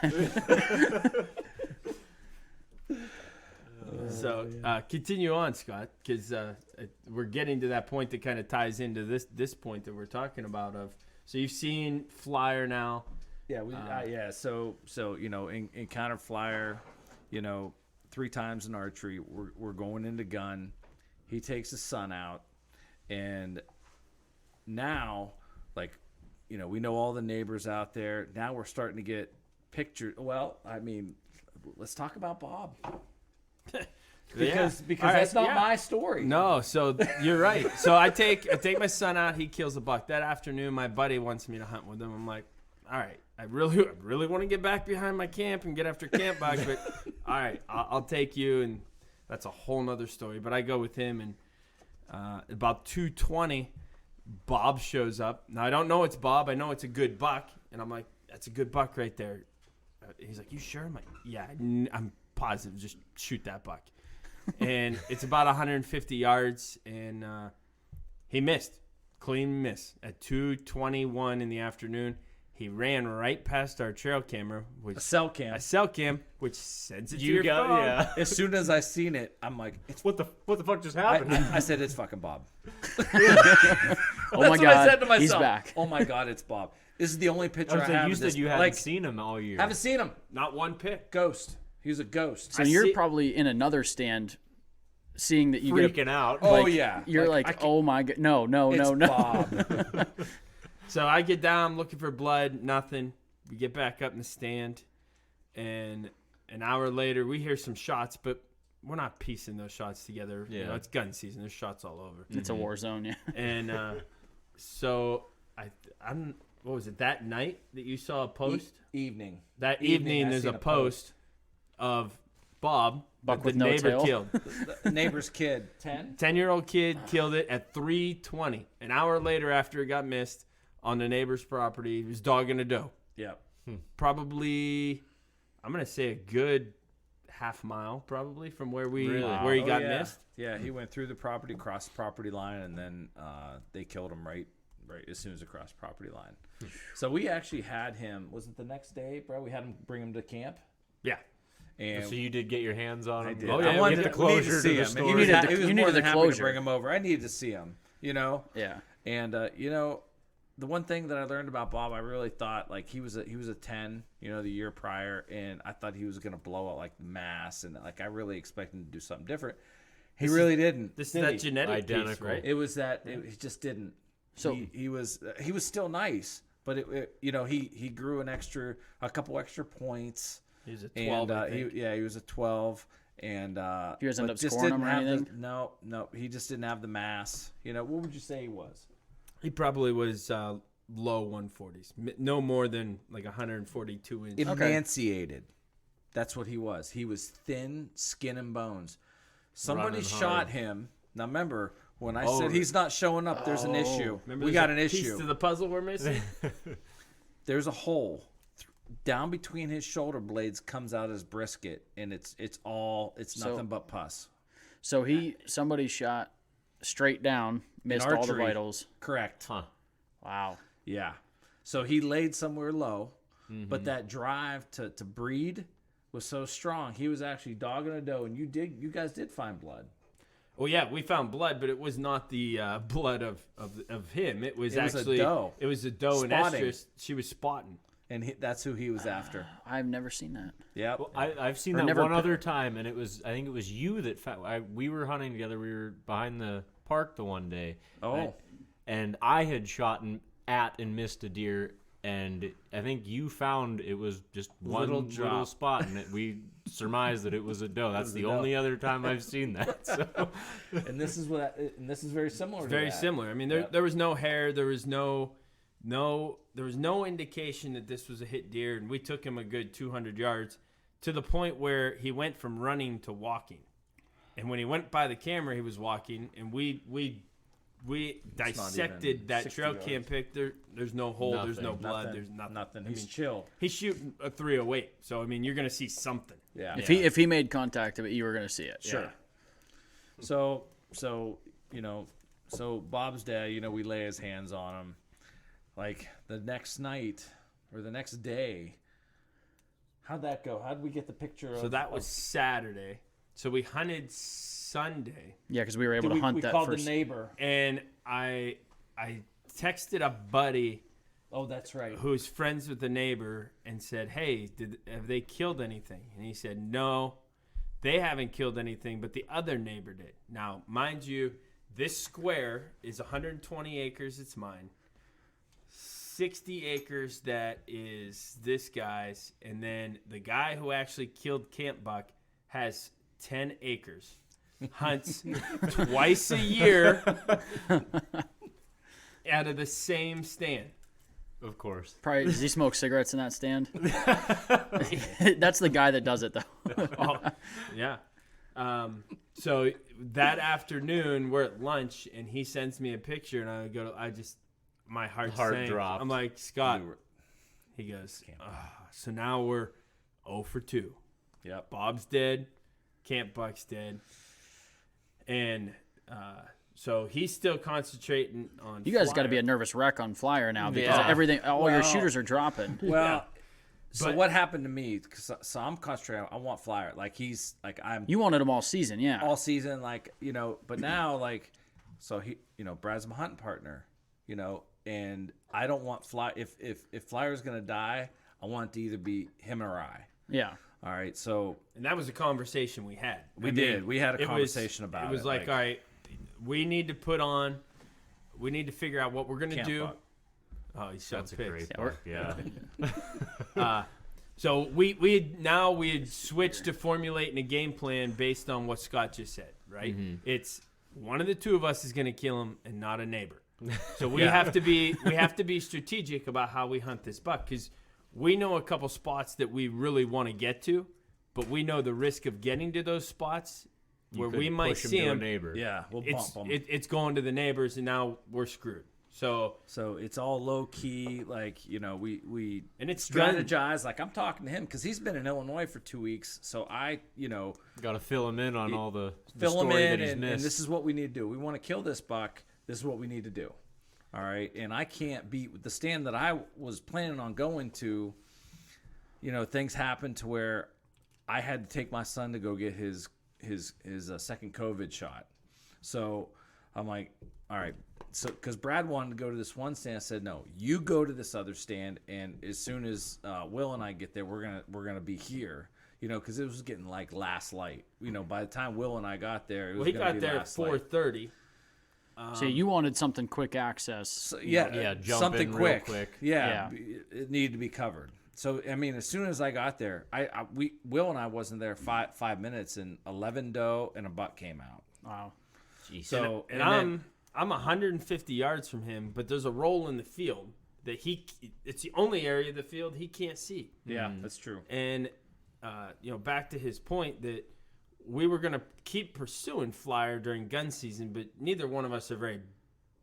So continue on, Scott, because we're getting to that point that kind of ties into this point that we're talking about. So you've seen Flier now. Yeah, So in counter Flyer, 3 times in archery, we're going into gun. He takes his son out, and now, we know all the neighbors out there. Now we're starting to get pictures. Well, I mean, let's talk about Bob. Because All right, that's not yeah. my story. No, so you're right. So I take my son out. He kills a buck that afternoon. My buddy wants me to hunt with him. I'm like, all right, I really want to get back behind my camp and get after camp buck, but all right, I'll take you. And that's a whole nother story. But I go with him, and about 2:20, Bob shows up. Now I don't know it's Bob. I know it's a good buck, and I'm like, that's a good buck right there. He's like, you sure? I'm like, yeah, I'm positive. Just shoot that buck. And it's about 150 yards, and he missed. Clean miss. At 2:21 in the afternoon, he ran right past our trail camera, which A cell cam. a cell cam, which sends it to You your got phone. yeah. As soon as I seen it, I'm like, it's. What the fuck just happened? I said it's fucking Bob. Oh my That's what I God, said to myself. he's back. Oh my God, it's Bob. This is the only picture I have. you of said this. you hadn't seen him all year. Haven't seen him. Not one pick. Ghost. He was a ghost. So you're see- probably in another stand, seeing that you get. freaking out. Oh yeah. You're I like, can't- oh my God, no, it's no. Bob. So I get down looking for blood, nothing. We get back up in the stand, and an hour later we hear some shots, but we're not piecing those shots together. Yeah. It's gun season. There's shots all over. It's a war zone, yeah. And so I'm. What was it that night that you saw a post? Evening. That Evening, evening, I there's seen a a post of Bob, Buck that with the no neighbor tail. killed. The neighbor's kid. 10. 10-year-old kid killed it at 3:20. An hour later, after it got missed on the neighbor's property, he was dogging a doe. Yep. Probably, I'm gonna say a good half mile, probably from where he Oh, got yeah. missed. Yeah, he went through the property, crossed the property line, and then they killed him right as soon as it crossed property line. So we actually had him. Was it the next day, bro? We had him bring him to camp, Yeah. and So you did get your hands on him. I did. Oh, yeah, I wanted we to, get the we needed closure to see to the him. And story. he was, You needed he the- was you more needed than the happy closure. to bring him over. I needed to see him. Yeah. And the one thing that I learned about Bob, I really thought like he was a 10, the year prior, and I thought he was gonna blow out like the mass, and like I really expected him to do something different. He really didn't. This is did that he? genetic piece, Identical. right? It was that he just didn't. So- he was still nice, but he grew a couple extra points. He's a 12. And I think. he was a 12, and you guys end but up just scoring didn't him or have anything? no, he just didn't have the mass. What would you say he was? He probably was low 140s, no more than like 142 inches. Emaciated. That's what he was. He was thin, skin and bones. Somebody Running shot hard. him. Now remember when I Oh, said he's not showing up, there's an issue. Remember We there's got a an piece issue. to the puzzle we're missing. There's a hole down between his shoulder blades, comes out his brisket, and it's So- nothing but pus. So somebody shot straight down, missed all the archery. vitals. Correct. Huh. Wow. Yeah. So he laid somewhere low, but that drive to breed was so strong. He was actually dogging a doe, and you guys did find blood. Well, yeah, we found blood, but it was not the blood of him. It was a actually doe. It was a doe and Spotting. estrus. She was spotting. And that's who he was after. I've never seen that. Yeah. Well, I've seen Or that never one pi- other time, and I think it was you that we were hunting together. We were behind the park the one day. Oh. And I had shot and missed a deer, and I think you found it was just one Little little drop. spot, and we surmised that it was a doe. That's the only other time I've seen that. So. And this is very similar. Very to that. similar. I mean, there was no hair. There was no indication that this was a hit deer, and we took him a good 200 yards to the point where he went from running to walking. And when he went by the camera, he was walking, and we dissected that 60 trail yards. cam pic. There's no hole. There's no blood. There's nothing. Nothing. I He's mean, chill. He's shooting a 308. So I mean, you're gonna see something. Yeah. If he made contact of it, you were going to see it. Sure. So Bob's dad, we lay his hands on him. Like the next night or the next day. How'd that go? How'd we get the picture of? So that was Saturday. So we hunted Sunday. Yeah, because we were able to hunt we that called first. the neighbor. And I texted a buddy Oh, that's right. who's friends with the neighbor and said, "Hey, have they killed anything?" And he said, "No, they haven't killed anything, but the other neighbor did." Now, mind you, this square is 120 acres. It's mine. 60 acres that is this guy's, and then the guy who actually killed Camp Buck has 10 acres. Hunts twice a year out of the same stand. Of course. Probably does he smoke cigarettes in that stand? That's the guy that does it though. Oh, yeah. So that afternoon we're at lunch and he sends me a picture and my heart sank. dropped. I'm like, Scott. He goes, so now we're 0 for 2. Yep. Bob's dead. Camp Buck's dead. And so he's still concentrating on You guys got to Flier. be a nervous wreck on Flyer now because Yeah. everything, all your Well- shooters are dropping. Well, so But- what happened to me? So I'm concentrating. I want Flyer. Like he's like I'm You wanted them all season, yeah. all season. Like but now so he Brad's my hunting partner. And I don't want Fly. If Flyer's gonna die, I want it to either be him or I. Yeah. All right. So And that was a conversation we had. We did. We had a it was- conversation about it. It was like, all right, we need to figure out what we're going to Camp do. Buck. Oh, he's so That's a pissed. great part. Yeah. So we had switched to formulating a game plan based on what Scott just said, right? Mm-hmm. It's one of the two of us is going to kill him and not a neighbor. So we have to be strategic about how we hunt this buck because we know a couple spots that we really want to get to, but we know the risk of getting to those spots where we might push see to a him. neighbor. yeah, we'll It's bump them. it's going to the neighbors and now we're screwed. So So it's all low key. Like we and it's gun. strategize. Like I'm talking to him because he's been in Illinois for 2 weeks. So I Got to fill him in on all the fill him story in that he's and missed. this is what we need to do. We want to kill this buck. This is what we need to do. All right. And I can't beat the stand that I was planning on going to. Things happened to where I had to take my son to go get his second COVID shot. So I'm like, all right. So because Brad wanted to go to this one stand, I said, no, you go to this other stand, and as soon as Will and I get there, we're gonna be here. Because it was getting like last light. By the time Will and I got there, it was He gonna got be there at last light. 4:30. So you wanted something quick access. So, yeah, Yeah, jump something in real quick. quick. Yeah, it needed to be covered. So I mean, as soon as I got there, Will and I wasn't there 5 minutes, and 11 doe and a buck came out. Wow. Jeez. So And then- I'm 150 yards from him, but there's a roll in the field that it's the only area of the field he can't see. yeah, that's true. And back to his point that we were going to keep pursuing Flyer during gun season, but neither one of us are very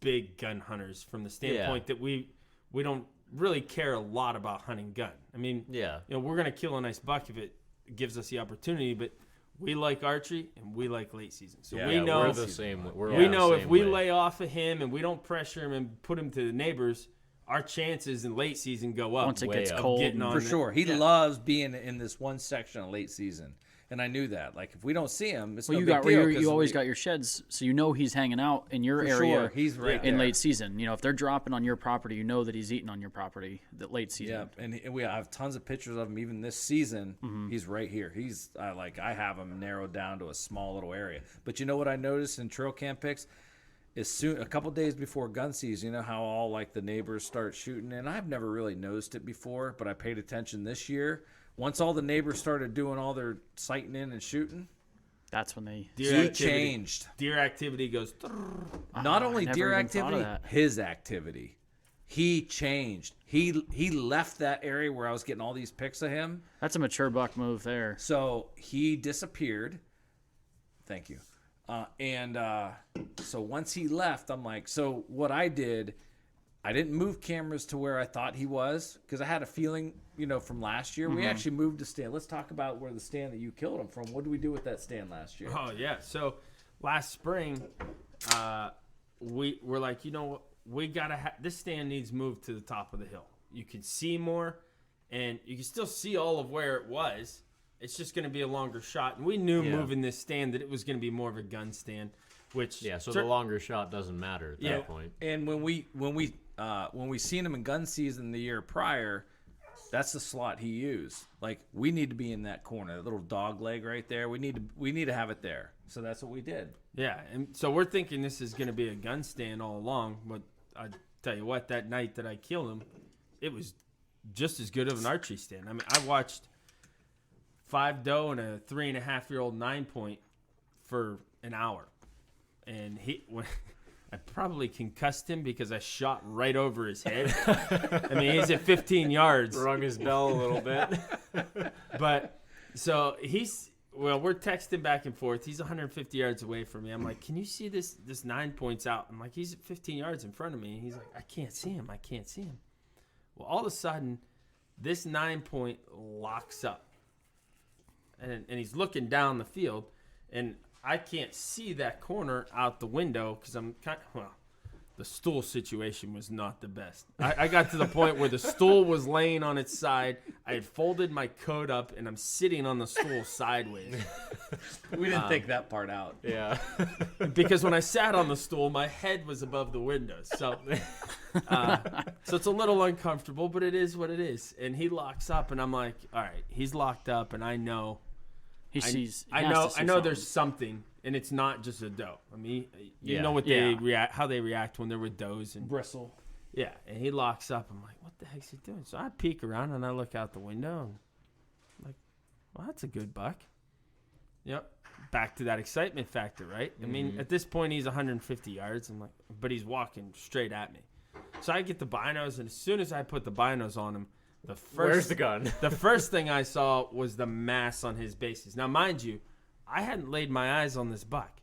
big gun hunters from the standpoint that we don't really care a lot about hunting gun. I mean, Yeah. we're going to kill a nice buck if it gives us the opportunity, but we like archery and we like late season. So we Yeah, know we're the same. We're all we the know if same we way. lay off of him and we don't pressure him and put him to the neighbors, our chances in late season go up. Once it way gets up. cold. Getting on For it. sure. He Yeah. loves being in this one section of late season. And I knew that. Like, if we don't see him, it's Well, no you big got deal. you always got your sheds, so you know he's hanging out in your For area. sure. He's right in there. late season. You know, if they're dropping on your property, you know that he's eating on your property that late season. Yeah, and we have tons of pictures of him. Even this season, Mm-hmm. he's right here. He's I have him narrowed down to a small little area. But you know what I noticed in trail cam pics? A couple days before gun season, you know how all like the neighbors start shooting, and I've never really noticed it before, but I paid attention this year. Once all the neighbors started doing all their sighting in and shooting, That's when they. he changed. Deer activity goes. Not only never deer even thought of activity, that. his activity. He changed. He left that area where I was getting all these pics of him. That's a mature buck move there. So he disappeared. Thank you. So once he left, I'm like, so what I did, I didn't move cameras to where I thought he was because I had a feeling, from last year. We actually moved the stand. Let's talk about where the stand that you killed him from. What did we do with that stand last year? Oh yeah. So last spring, we were like, we gotta this stand needs moved to the top of the hill. You can see more, and you can still see all of where it was. It's just going to be a longer shot, and we knew moving this stand that it was going to be more of a gun stand. Which So the longer shot doesn't matter at that point. And when we seen him in gun season the year prior, that's the slot he used. Like, we need to be in that corner, that little dog leg right there. We need to have it there. So that's what we did. Yeah, and so we're thinking this is going to be a gun stand all along. But I tell you what, that night that I killed him, it was just as good of an archery stand. I mean, I watched 5 doe and a 3.5-year-old 9-point for an hour, and I probably concussed him because I shot right over his head. I mean, he's at 15 yards. Rung his bell a little bit. But so we're texting back and forth. He's 150 yards away from me. I'm like, can you see this 9 points out? I'm like, he's at 15 yards in front of me. And he's like, I can't see him. Well, all of a sudden, this 9-point locks up. And he's looking down the field. And I can't see that corner out the window because the stool situation was not the best. I got to the point where the stool was laying on its side. I had folded my coat up, and I'm sitting on the stool sideways. We didn't think that part out. Yeah. Because when I sat on the stool, my head was above the window. So it's a little uncomfortable, but it is what it is. And he locks up, and I'm like, all right, he's locked up, and I know. I know there's something, and it's not just a doe. I mean, you know what how they react when they're with does and Bristle. Yeah, and he locks up. I'm like, what the heck's he doing? So I peek around and I look out the window, and I'm like, well, that's a good buck. Yep, back to that excitement factor, right? I mean, at this point he's 150 yards. I'm like, but he's walking straight at me. So I get the binos, and as soon as I put the binos on him, where's the gun? The first thing I saw was the mass on his bases. Now, mind you, I hadn't laid my eyes on this buck.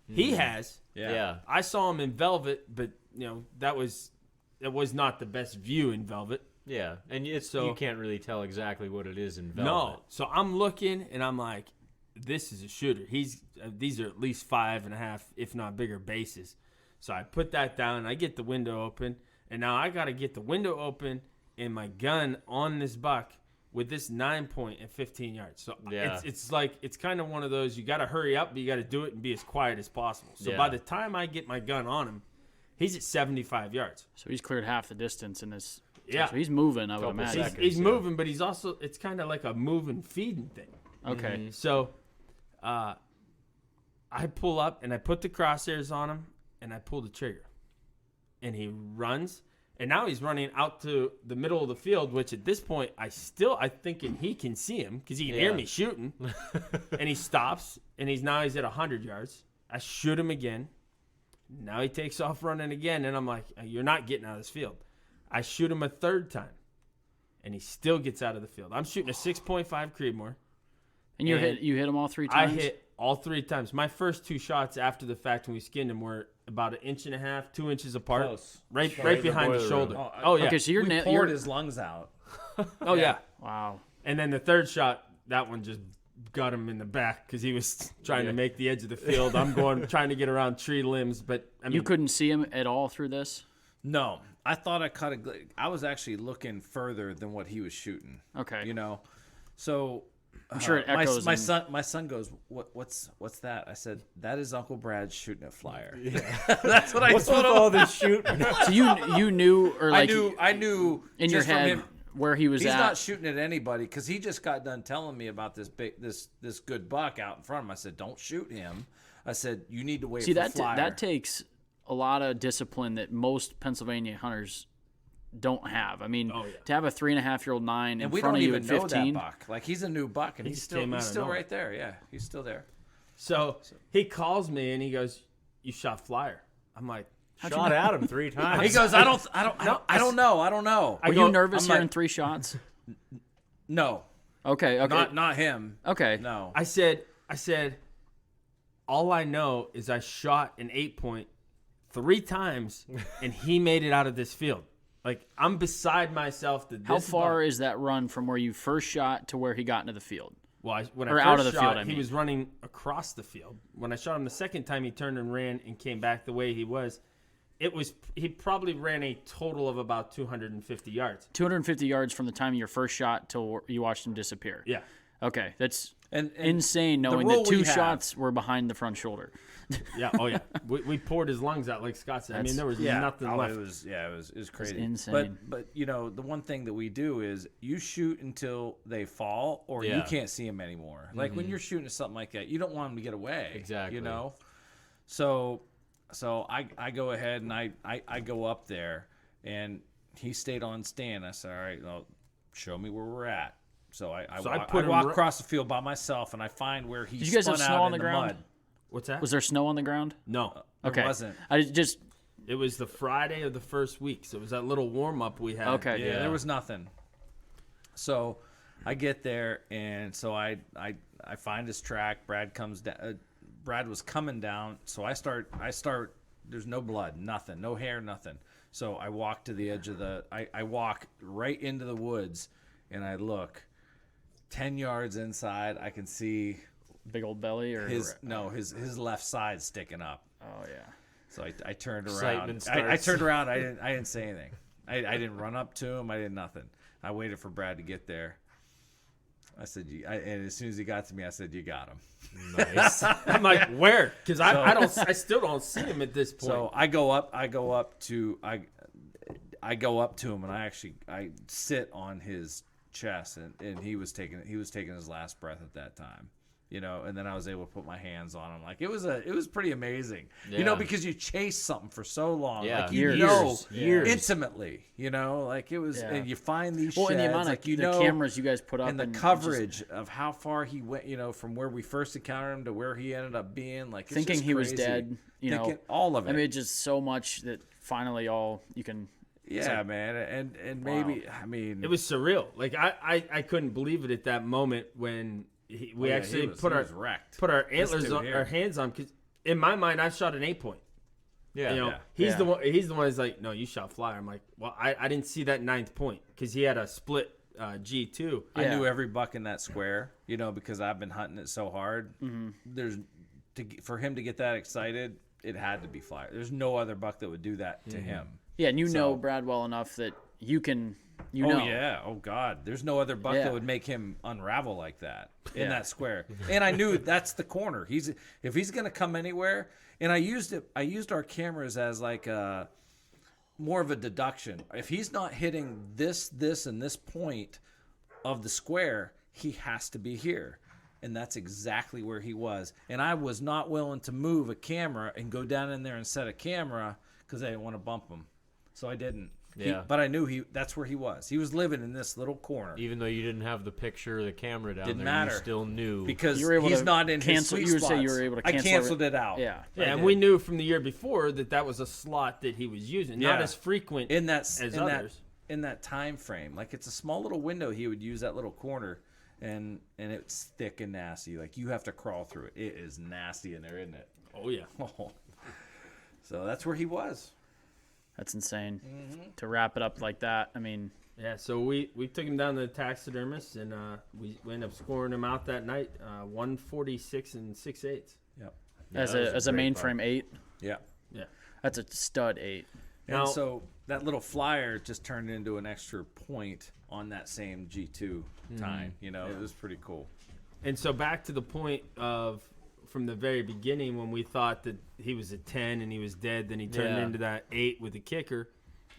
He has. Yeah. I saw him in velvet, but it was not the best view in velvet. Yeah, and you can't really tell exactly what it is in velvet. No. So I'm looking, and I'm like, this is a shooter. These are at least 5.5, if not bigger, bases. So I put that down, and I get the window open, and now I got to get the window open and my gun on this buck with this 9-point at 15 yards. So it's kind of one of those, you got to hurry up, but you got to do it and be as quiet as possible. So by the time I get my gun on him, he's at 75 yards. So he's cleared half the distance in this. Yeah. So he's moving, I would imagine. He's moving, but he's also, it's kind of like a moving, feeding thing. Okay. So I pull up and I put the crosshairs on him and I pull the trigger. And he runs. And now he's running out to the middle of the field, which at this point, I think he can see him because he can hear me shooting. And he stops, and he's at 100 yards. I shoot him again. Now he takes off running again, and I'm like, you're not getting out of this field. I shoot him a third time, and he still gets out of the field. I'm shooting a 6.5 Creedmoor. And you hit him all 3 times? I hit all 3 times. My first 2 shots after the fact when we skinned him were about 1.5 inches, 2 inches apart. Close. Right behind the shoulder. Oh, yeah. Okay, so We poured his lungs out. Oh, yeah. Wow. And then the third shot, that one just got him in the back because he was trying to make the edge of the field. I'm trying to get around tree limbs, but I mean, you couldn't see him at all through this? No. I thought I I was actually looking further than what he was shooting. Okay. So I'm sure it my, echoes. my in- son, my son goes, what's that? I said, that is Uncle Brad shooting at Flyer. That's what I What's told with him. all this shooting? So you knew, or like I knew in your just from head him, where he was he's at. not shooting at anybody because he just got done telling me about this good buck out in front of him. I said, don't shoot him. I said, you need to wait See, for that Flyer. that takes a lot of discipline that most Pennsylvania hunters don't have. I mean, to have a 3.5-year-old 9 in and we front don't of you even at know 15. that buck. Like, he's a new buck, and He he's just came out of still nowhere. right there. Yeah, he's still there. So he calls me and he goes, "You shot Flyer." I'm like, Shot at him 3 times. He goes, I don't know. Were go- you nervous I'm hearing like- 3 shots? No, Okay. not him. Okay. No. I said, all I know is I shot an 8-point 3 times and he made it out of this field. Like, I'm beside myself. That How this far buck- is that run from where you first shot to where he got into the field? Well, when or I out first of the shot, field, I he mean. was running across the field. When I shot him the second time, he turned and ran and came back the way he was. He probably ran a total of about 250 yards. 250 yards from the time of your first shot till you watched him disappear. Yeah. Okay, that's And insane the knowing rule that 2 we have- shots were behind the front shoulder. Yeah. Oh, yeah. we poured his lungs out, like Scott said. I mean, there was nothing left. It was crazy. insane. But you know, the one thing that we do is you shoot until they fall or you Yeah. can't see them anymore. Like when you're shooting at something like that, you don't want them to get away. Exactly. You know. So I go ahead and I go up there and he stayed on stand. I said, all right, well, show me where we're at. So I walk across the field by myself and I find where he Did you guys spun have snow out on in the the ground? mud. What's that? Was there snow on the ground? No. There Okay. wasn't. I just It was the Friday of the first week, so it was that little warm up we had. Okay. Yeah, there was nothing. So I get there, and so I find his track. Brad comes down. Brad was coming down, so I start. There's no blood, nothing, no hair, nothing. So I walk to the edge of the. I walk right into the woods, and I look. 10 yards inside, I can see big old belly or his left side sticking up. Oh yeah. So I turned around. Excitement I starts. turned around. I didn't say anything. I didn't run up to him. I did nothing. I waited for Brad to get there. I said, and as soon as he got to me, I said, "You got him." Nice. I'm like, where? Because I still don't see him at this point. So I go up to him, and I sit on his chest, and he was taking his last breath at that time. You know, and then I was able to put my hands on him. Like it was pretty amazing. You know, Yeah. because you chase something for so long, Yeah. like you Years. know Years. intimately. You know, like it was, Yeah. and you find these Well, sheds, and the amount of like you the know, cameras you guys put up and the just coverage of how far he went. You know, from where we first encountered him to where he ended up being. Like it's thinking just he was crazy. dead. You know, Thinking all of it. I mean, just so much that finally all you can. yeah, man, and maybe I mean it was surreal. Like I couldn't believe it at that moment when we yeah, actually he was wrecked. put our This antlers dude on here. our hands on. Because in my mind, I shot an 8-point. Yeah. You know, Yeah. he's Yeah. the one. He's the one who's like, no, you shot Flyer. I'm like, well, I didn't see that 9th point because he had a split G2. I Yeah. knew every buck in that square, you know, because I've been hunting it so hard. Mm-hmm. For him to get that excited, it had to be Flyer. There's no other buck that would do that to him. Yeah, and you know So- Brad well enough that you can. You Oh know. yeah, oh god, there's no other buck Yeah. that would make him unravel like that in Yeah. that square. And I knew that's the corner. If he's gonna come anywhere, and I used our cameras as like more of a deduction. If he's not hitting this, and this point of the square, he has to be here. And that's exactly where he was. And I was not willing to move a camera and go down in there and set a camera because I didn't want to bump him. So I didn't. Yeah. But I knew that's where he was. He was living in this little corner. Even though you didn't have the picture or the camera down Didn't there, matter. you still knew. Because You were able he's to not in cancel- his you sweet would say you spots. were able to I cancel canceled it out. Yeah. Yeah, and did. we knew from the year before that was a slot that he was using, not Yeah. as frequent in that as in others. that in that time frame. Like it's a small little window. He would use that little corner, and it's thick and nasty. Like you have to crawl through it. It is nasty in there, isn't it? Oh yeah. So that's where he was. That's insane. To wrap it up like that, I mean, Yeah, so we took him down to the taxidermist, and we ended up scoring him out that night, 146 and 6/8. Yep. as that was a a great mainframe 8, Yeah. Yeah. that's a stud 8. And Now- so that little flyer just turned into an extra point on that same G2 time. You know, it was pretty cool. And so back to the point of from the very beginning when we thought that he was a 10 and he was dead, then he turned into that 8 with the kicker,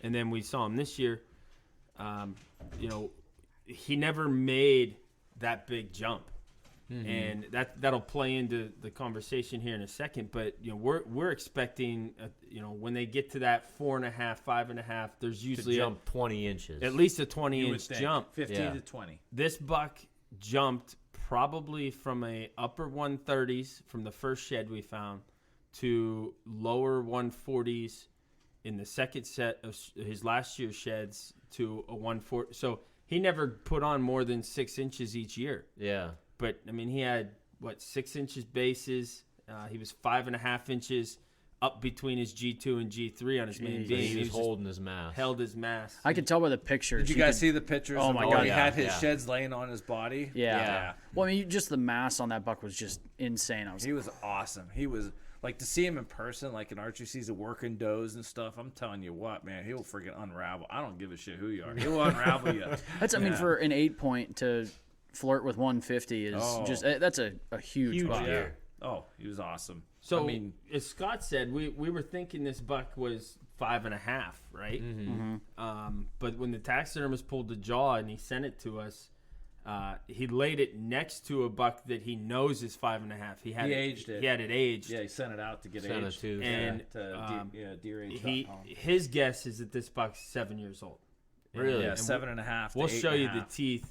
and then we saw him this year. He never made that big jump. And that'll play into the conversation here in a second. But we're expecting when they get to that 4.5, 5.5, there's usually jump 20 inches, at least a 20-inch jump, 15 to 20. This buck jumped probably from a upper 130s from the first shed we found to lower 140s in the second set of his last year's sheds to a 140. So he never put on more than 6 inches each year. Yeah. But, I mean, he had, 6 inches bases. He was 5.5 inches up between his G2 and G3 on his main beam. He was holding his mass. Held his mass. I could tell by the pictures. Did you guys see the pictures? Oh, of my when God, he yeah. had his sheds laying on his body. Yeah. Well, I mean, just the mass on that buck was just insane. He was awesome. He was like, to see him in person, like in archery season, working does and stuff. I'm telling you what, man, he'll freaking unravel. I don't give a shit who you are. He'll unravel you. I mean, for an 8-point to flirt with 150 is that's a huge buck. Yeah. Oh, he was awesome. So, I mean, as Scott said, we were thinking this buck was 5.5, right? But when the taxidermist pulled the jaw and he sent it to us, he laid it next to a buck that he knows is 5.5. He aged it. He had it aged. Yeah, he sent it out to get Sent aged. it to- And deerage.com. his guess is that this buck's 7 years old. Really? Yeah, And 7.5. We'll show you the teeth.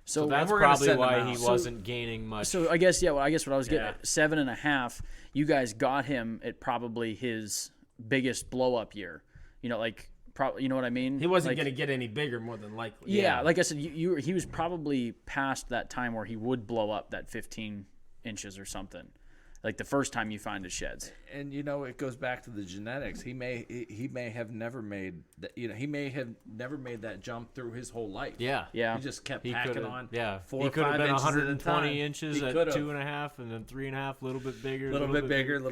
So that's we're gonna probably send why them he out. wasn't gaining much. So I guess what I was getting at, 7.5. You guys got him at probably his biggest blow up year. You know what I mean? He wasn't going to get any bigger, more than likely. Yeah, like I said, he was probably past that time where he would blow up that 15 inches or something. Like the first time you find his sheds. And it goes back to the genetics. He may have never made that. He may have never made that jump through his whole life. Yeah. He just kept packing on. Yeah, 4 he or could have 5 been inches at a 120 time. inches He at could've. 2.5, and then 3.5, a little bit bigger, a little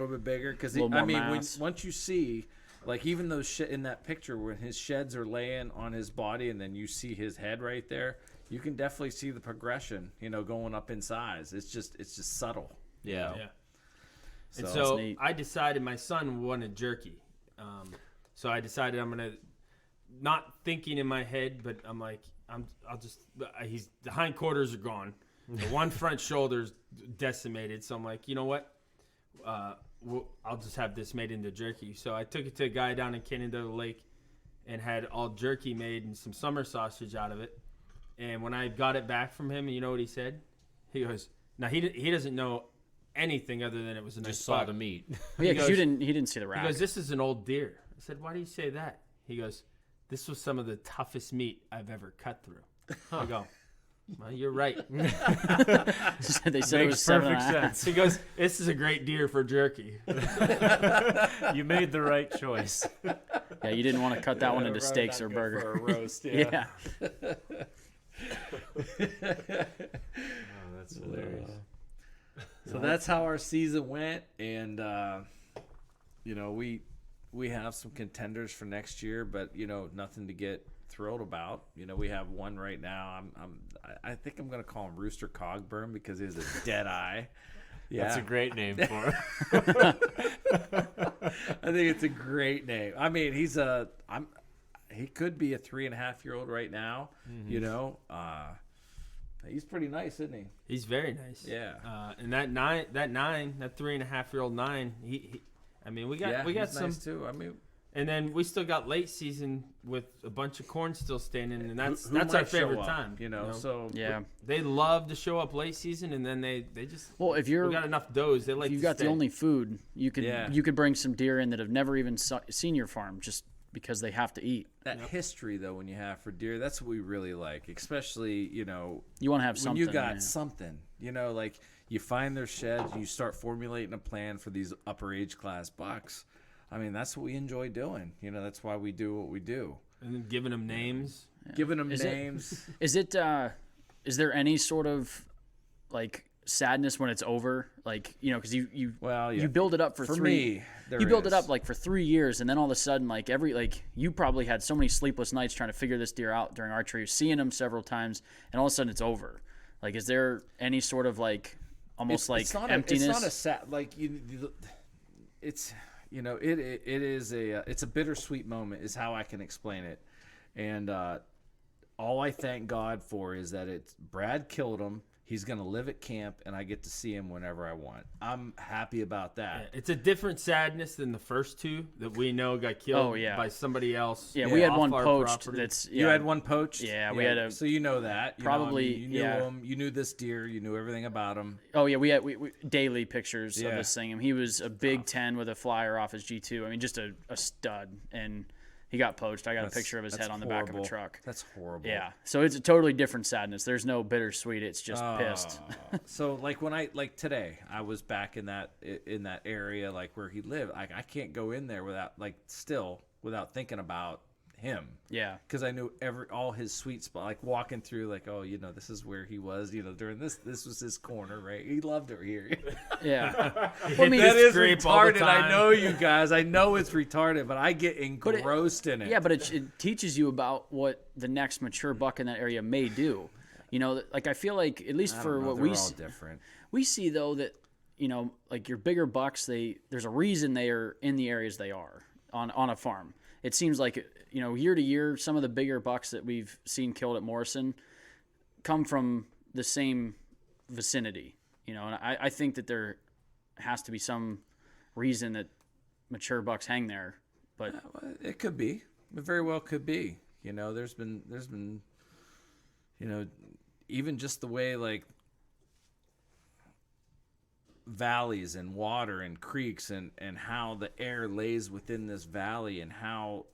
bit bigger. Because Little more mass. once you see, like even those in that picture when his sheds are laying on his body, and then you see his head right there, you can definitely see the progression. Going up in size. It's just subtle. Yeah. Yeah. And So- so That's neat. I decided my son wanted jerky. So I decided I'm going to, not thinking in my head, but I'm like, the hindquarters are gone. The one front shoulder's decimated. So I'm like, you know what? I'll just have this made into jerky. So I took it to a guy down in Canandaigua Lake and had all jerky made and some summer sausage out of it. And when I got it back from him, you know what he said? He goes, now he doesn't know anything other than it was a nice Just saw buck. the meat. Yeah, because goes- he didn't see the rack. He goes, this is an old deer. I said, why do you say that? He goes, this was some of the toughest meat I've ever cut through. I go, well, you're right. they said it was 7.5. He goes, this is a great deer for jerky. You made the right choice. Yeah, you didn't want to cut that one into steaks or burger. For a roast, Yeah. That's hilarious. So that's how our season went, and we have some contenders for next year, but nothing to get thrilled about. We have one right now. I think I'm gonna call him Rooster Cogburn because he has a dead eye. Yeah, That's a great name for him. I think it's a great name. I mean, he could be a 3.5-year-old right now. He's pretty nice, isn't he? He's very nice. Yeah. And that 3.5-year-old 9, we got he's some, nice too. I mean, and then we still got late season with a bunch of corn still standing, and that's who our might show favorite up, time. So Yeah. They love to show up late season, and then they just Well, if we you're got enough does, they like. if you to got stay. the only food, you could Yeah. you could bring some deer in that have never even seen your farm just because they have to eat. that history though, when you have for deer, that's what we really like, especially You want to have when something. you got yeah. something, like you find their sheds, you start formulating a plan for these upper age class bucks. I mean, that's what we enjoy doing. That's why we do what we do. and then giving them names. Giving them Is it- names. Is there any sort of like sadness when it's over? Like, because you you build it up for three. me, there you build it is. up like for 3 years, and then all of a sudden, like you probably had so many sleepless nights trying to figure this deer out during archery, seeing him several times, and all of a sudden it's over. Like, is there any sort of like almost like emptiness? It's not a sad like it's it is it's a bittersweet moment is how I can explain it, and all I thank God for is that Brad killed him. He's going to live at camp, and I get to see him whenever I want. I'm happy about that. It's a different sadness than the first two that we know got killed Oh, yeah. by somebody else. Yeah, we had off one our poached. property. That's You had one poached? Yeah, we had a So you know that. probably. You knew him. You knew this deer. You knew everything about him. Oh yeah, we had daily pictures of Yeah. this thing. He was a big 10 with a Flyer off his G2. I mean, just a stud, and he got poached. I got a picture of his head on the back of a horrible. truck. That's horrible. Yeah, so it's a totally different sadness. There's no bittersweet. It's just pissed. So like when today, I was back in that area like where he lived. I can't go in there without thinking about him. Yeah, Because I knew all his sweet spot, like walking through, like, oh, this is where he was, during this was his corner, right? He loved it here. yeah. Well, That is scrape all the retarded. I time. know you guys. I know it's retarded, but I get engrossed in it. Yeah, but it teaches you about what the next mature buck in that area may do. Like I feel like at least I for don't know, what they're we all see, different. we see though that like your bigger bucks, there's a reason they are in the areas they are on a farm. It seems like year to year, some of the bigger bucks that we've seen killed at Morrison come from the same vicinity. And I think that there has to be some reason that mature bucks hang there. But It could be. It very well could be. There's been even just the way like valleys and water and creeks and how the air lays within this valley and how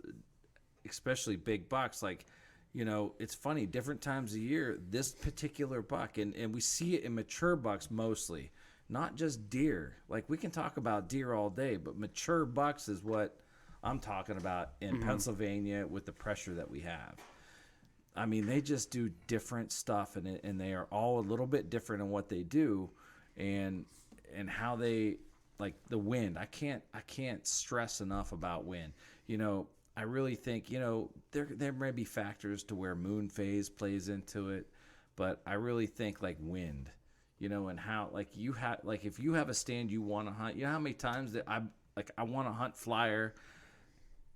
especially big bucks like it's funny different times of year this particular buck and we see it in mature bucks mostly, not just deer. Like we can talk about deer all day, but mature bucks is what I'm talking about in Pennsylvania with the pressure that we have. I mean, they just do different stuff, and they are all a little bit different in what they do, and how they like the wind. I can't stress enough about wind. I really think there may be factors to where moon phase plays into it, but I really think like wind, and how like you have like if you have a stand you want to hunt. How many times that I want to hunt Flyer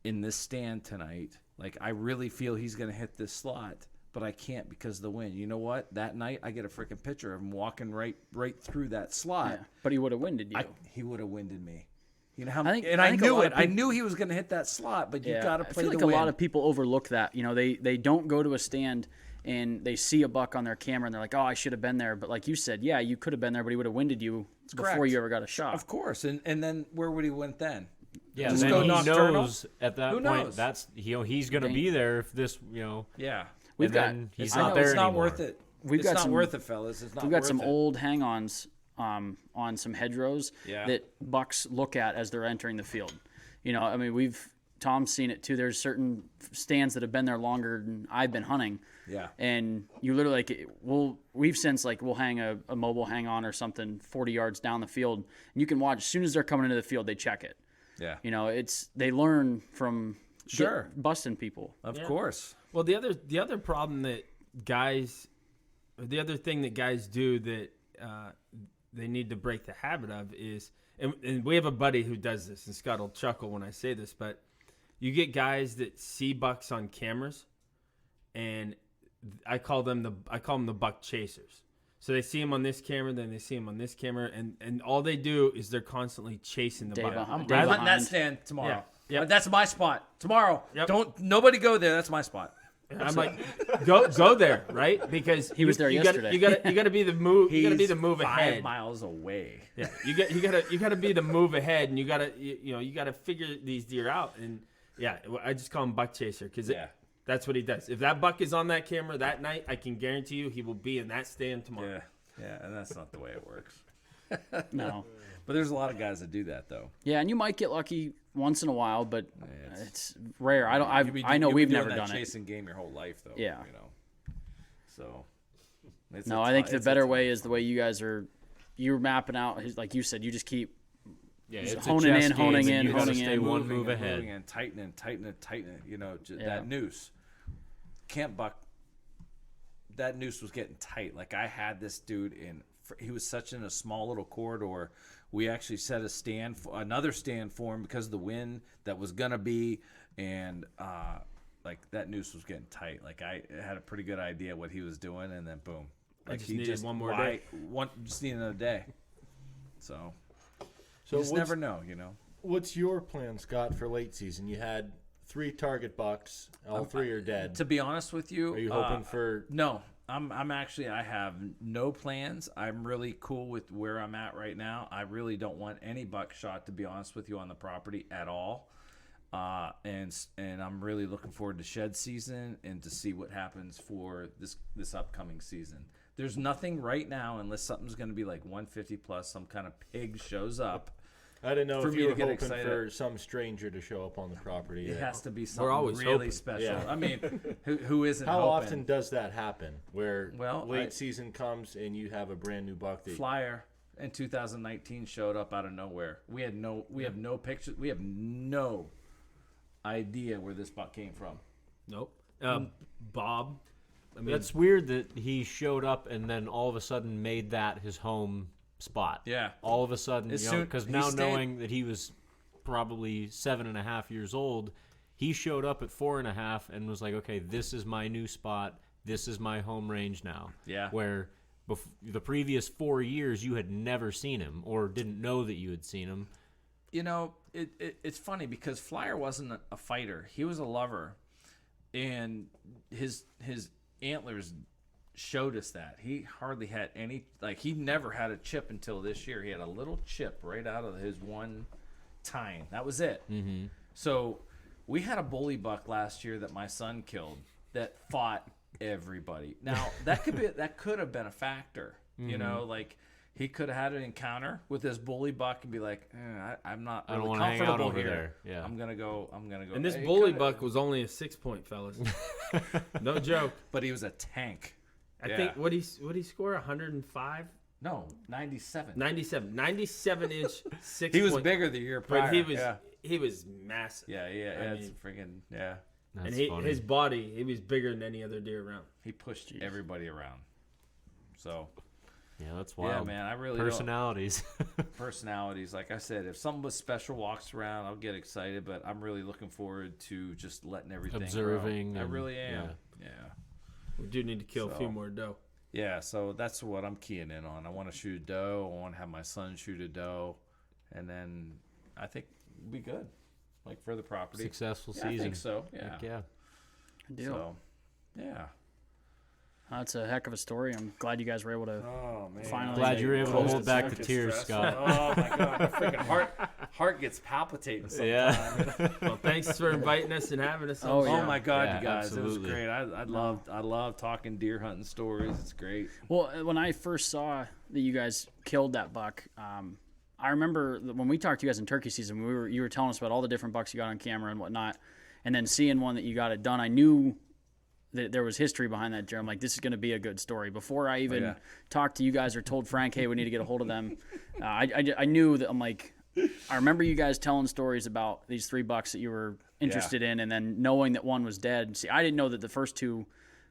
in this stand tonight. Like, I really feel he's going to hit this slot, but I can't because of the wind. You know what? That night, I get a freaking picture of him walking right through that slot. yeah, but he would have winded you. He would have winded me. You know how? I think I a knew lot it. of I people- knew he was going to hit that slot, but you got to play I feel like the a wind. lot of people overlook that. They don't go to a stand and they see a buck on their camera and they're like, oh, I should have been there. But like you said, yeah, you could have been there, but he would have winded you before correct. you ever got a shot. Of course, and then where would he went then? Yeah, Just then go he nocturnal? knows at that Who point knows? that's he's going to be there if this Yeah, We've and got then he's it's not not, there it's not anymore. worth it. We've It's got not some- worth it, fellas. It's not We've got worth some it. old hang-ons on some hedgerows Yeah. that bucks look at as they're entering the field. I mean, Tom's seen it too. There's certain stands that have been there longer than I've been hunting. Yeah. And you literally we'll hang a mobile hang on or something 40 yards down the field. And you can watch as soon as they're coming into the field, they check it. Yeah. They learn from Sure. busting people. Of course. Well, the other problem that the other thing that guys do that they need to break the habit of is, and we have a buddy who does this, and Scott will chuckle when I say this, but you get guys that see bucks on cameras, and I call them the buck chasers. So they see him on this camera, then they see him on this camera, and all they do is they're constantly chasing the Day buck. behind- I'm Day hunting that behind. stand tomorrow. Yeah. Yep. That's my spot tomorrow. Yep. Don't nobody go there. That's my spot. I'm like, go there, right? Because He was there yesterday. You got to be the move. You got to be the move 5 ahead. miles away. Yeah, you got to be the move ahead, and you got to figure these deer out. And yeah, I just call him buck chaser because that's what he does. If that buck is on that camera that night, I can guarantee you he will be in that stand tomorrow. Yeah, and that's not the way it works. No. But there's a lot of guys that do that though. Yeah, and you might get lucky once in a while, but it's- it's rare. I know You've we've been never doing that done it. chasing game your whole life though. Yeah. So. It's No, a I think tou- the it's a better tough way is the one. way you guys you're mapping out. Like you said, you just keep Yeah, Just it's honing a chess in, game, honing and in, you gotta honing stay in. one Moving move and ahead. moving and tightening. Yeah. That noose. Camp buck that noose was getting tight. Like I had this dude he was such in a small little corridor. We actually set another stand for him because of the wind that was gonna be, and like that noose was getting tight. Like I had a pretty good idea what he was doing, and then boom, like just needed one more day. Just need another day. So So you just never know, What's your plan, Scott, for late season? You had 3 target bucks. All 3 are dead. To be honest with you, Are you hoping for? No, I'm actually, I have no plans. I'm really cool with where I'm at right now. I really don't want any buckshot, to be honest with you, on the property at all. And I'm really looking forward to shed season and to see what happens for this upcoming season. There's nothing right now, unless something's going to be like 150 plus, some kind of pig shows up. I didn't know for if me you to were get hoping excited. for some stranger to show up on the property. It has to be We're something always really hoping. special. Yeah. I mean, who isn't How hoping? often does that happen? Where Well, late season comes and you have a brand new buck that Flier in 2019 showed up out of nowhere. We have no pictures. We have no idea where this buck came from. Nope. Bob. I mean, That's weird that he showed up and then all of a sudden made that his home spot. Yeah. All of a sudden, As because soon- now he stayed- knowing that he was probably 7.5 years old, he showed up at 4.5 and was like, okay, this is my new spot. This is my home range now. Yeah. Where the previous 4 years you had never seen him or didn't know that you had seen him. It's funny because Flier wasn't a fighter. He was a lover, and his antlers showed us that. He hardly had any, like, he never had a chip until this year. He had a little chip right out of his one tine. That was it. Mm-hmm. So we had a bully buck last year that my son killed that fought everybody. Now that could have been a factor. Mm-hmm. Like he could have had an encounter with this bully buck and be like, I'm not I don't really wanna hang out comfortable over here. there. Yeah. I'm gonna go. and this He bully coulda- buck was only a 6-point, fellas. No joke. but he was a tank. I Yeah. think what he score 105, No, 97. 97 inch 6. He was bigger the year prior. but he was Yeah, he was massive. yeah. I It's mean- freaking yeah. That's And funny. his body, he was bigger than any other deer around. He pushed everybody around. So Yeah, that's wild. yeah, man, I really don't. Personalities. Personalities. Like I said, if something was special walks around, I'll get excited. But I'm really looking forward to just letting everything Observing grow. I and- really am. yeah. Yeah. We do need to kill a few So- more doe. Yeah, so that's what I'm keying in on. I want to shoot a doe. I want to have my son shoot a doe, and then I think we'll be good, like for the property. Successful Yeah, season. I think so. Yeah. Heck yeah. Good deal. So, yeah. That's a heck of a story. I'm glad you guys were able to. Oh man. Finally, Glad you were able to Close hold to back the Circus tears, stress. Scott. Oh my god, my freaking heart gets palpitating sometimes. Yeah. Well, thanks for inviting us and having us. Oh, on. yeah. Oh my god, Yeah, you guys, it absolutely. was great. I love talking deer hunting stories. It's great. Well, when I first saw that you guys killed that buck, I remember that when we talked to you guys in turkey season, you were telling us about all the different bucks you got on camera and whatnot, and then seeing one that you got it done, I knew that there was history behind that deer. I'm like, this is going to be a good story. Before I even talked to you guys or told Frank, hey, we need to get a hold of them, I knew that. I'm like, I remember you guys telling stories about these 3 bucks that you were interested in, and then knowing that one was dead. See, I didn't know that the first 2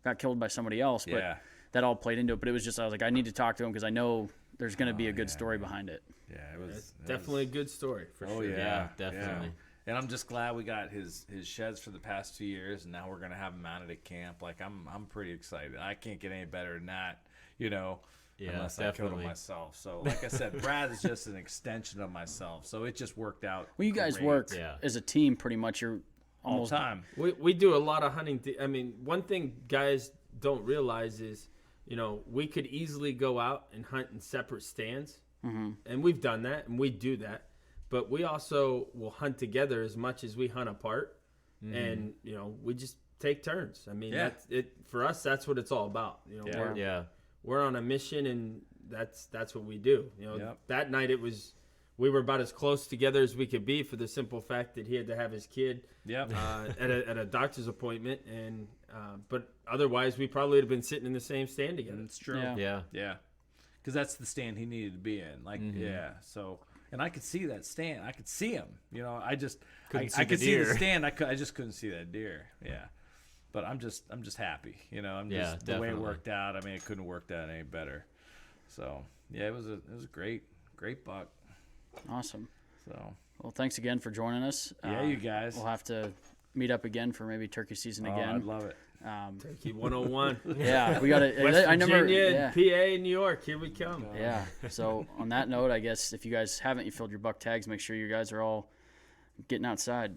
got killed by somebody else, but Yeah. that all played into it. But it was just, I was like, I need to talk to him because I know there's going to be a good story behind it. Yeah, it was Definitely a good story for Oh sure. yeah, Yeah, definitely. yeah. And I'm just glad we got his sheds for the past 2 years, and now we're gonna have him mounted at camp. Like I'm pretty excited. I can't get any better than that, Yeah, unless I killed definitely. him myself. So like I said, Brad is just an extension of myself. So it just worked out. Well, you guys great. work Yeah. as a team pretty much. You're all almost the time. We do a lot of hunting. I mean, one thing guys don't realize is, we could easily go out and hunt in separate stands, and we've done that, and we do that. But we also will hunt together as much as we hunt apart, and we just take turns. I mean, Yeah. that's it for us. That's what it's all about. Yeah. We're on a mission, and that's what we do. Yep. That night we were about as close together as we could be, for the simple fact that he had to have his kid Yep. at a doctor's appointment, and but otherwise we probably would have been sitting in the same stand together. It's true. Yeah. Yeah. Yeah. Because that's the stand he needed to be in. Like, yeah. So, and I could see that stand. I could see him. I Couldn't see I the could see the deer. stand. I just couldn't see that deer. Yeah. but I'm just happy. You know, I'm Yeah, just the way it definitely. worked out. I mean, it couldn't work out any better. So yeah, it was a great buck. Awesome. So Well, thanks again for joining us. yeah, you guys. We'll have to meet up again for maybe turkey season Oh, again. I'd love it. Turkey 101. Yeah, we got to. West I remember. Virginia, Yeah. PA, New York. Here we come. Yeah. So on that note, I guess if you guys haven't, you filled your buck tags. Make sure you guys are all getting outside.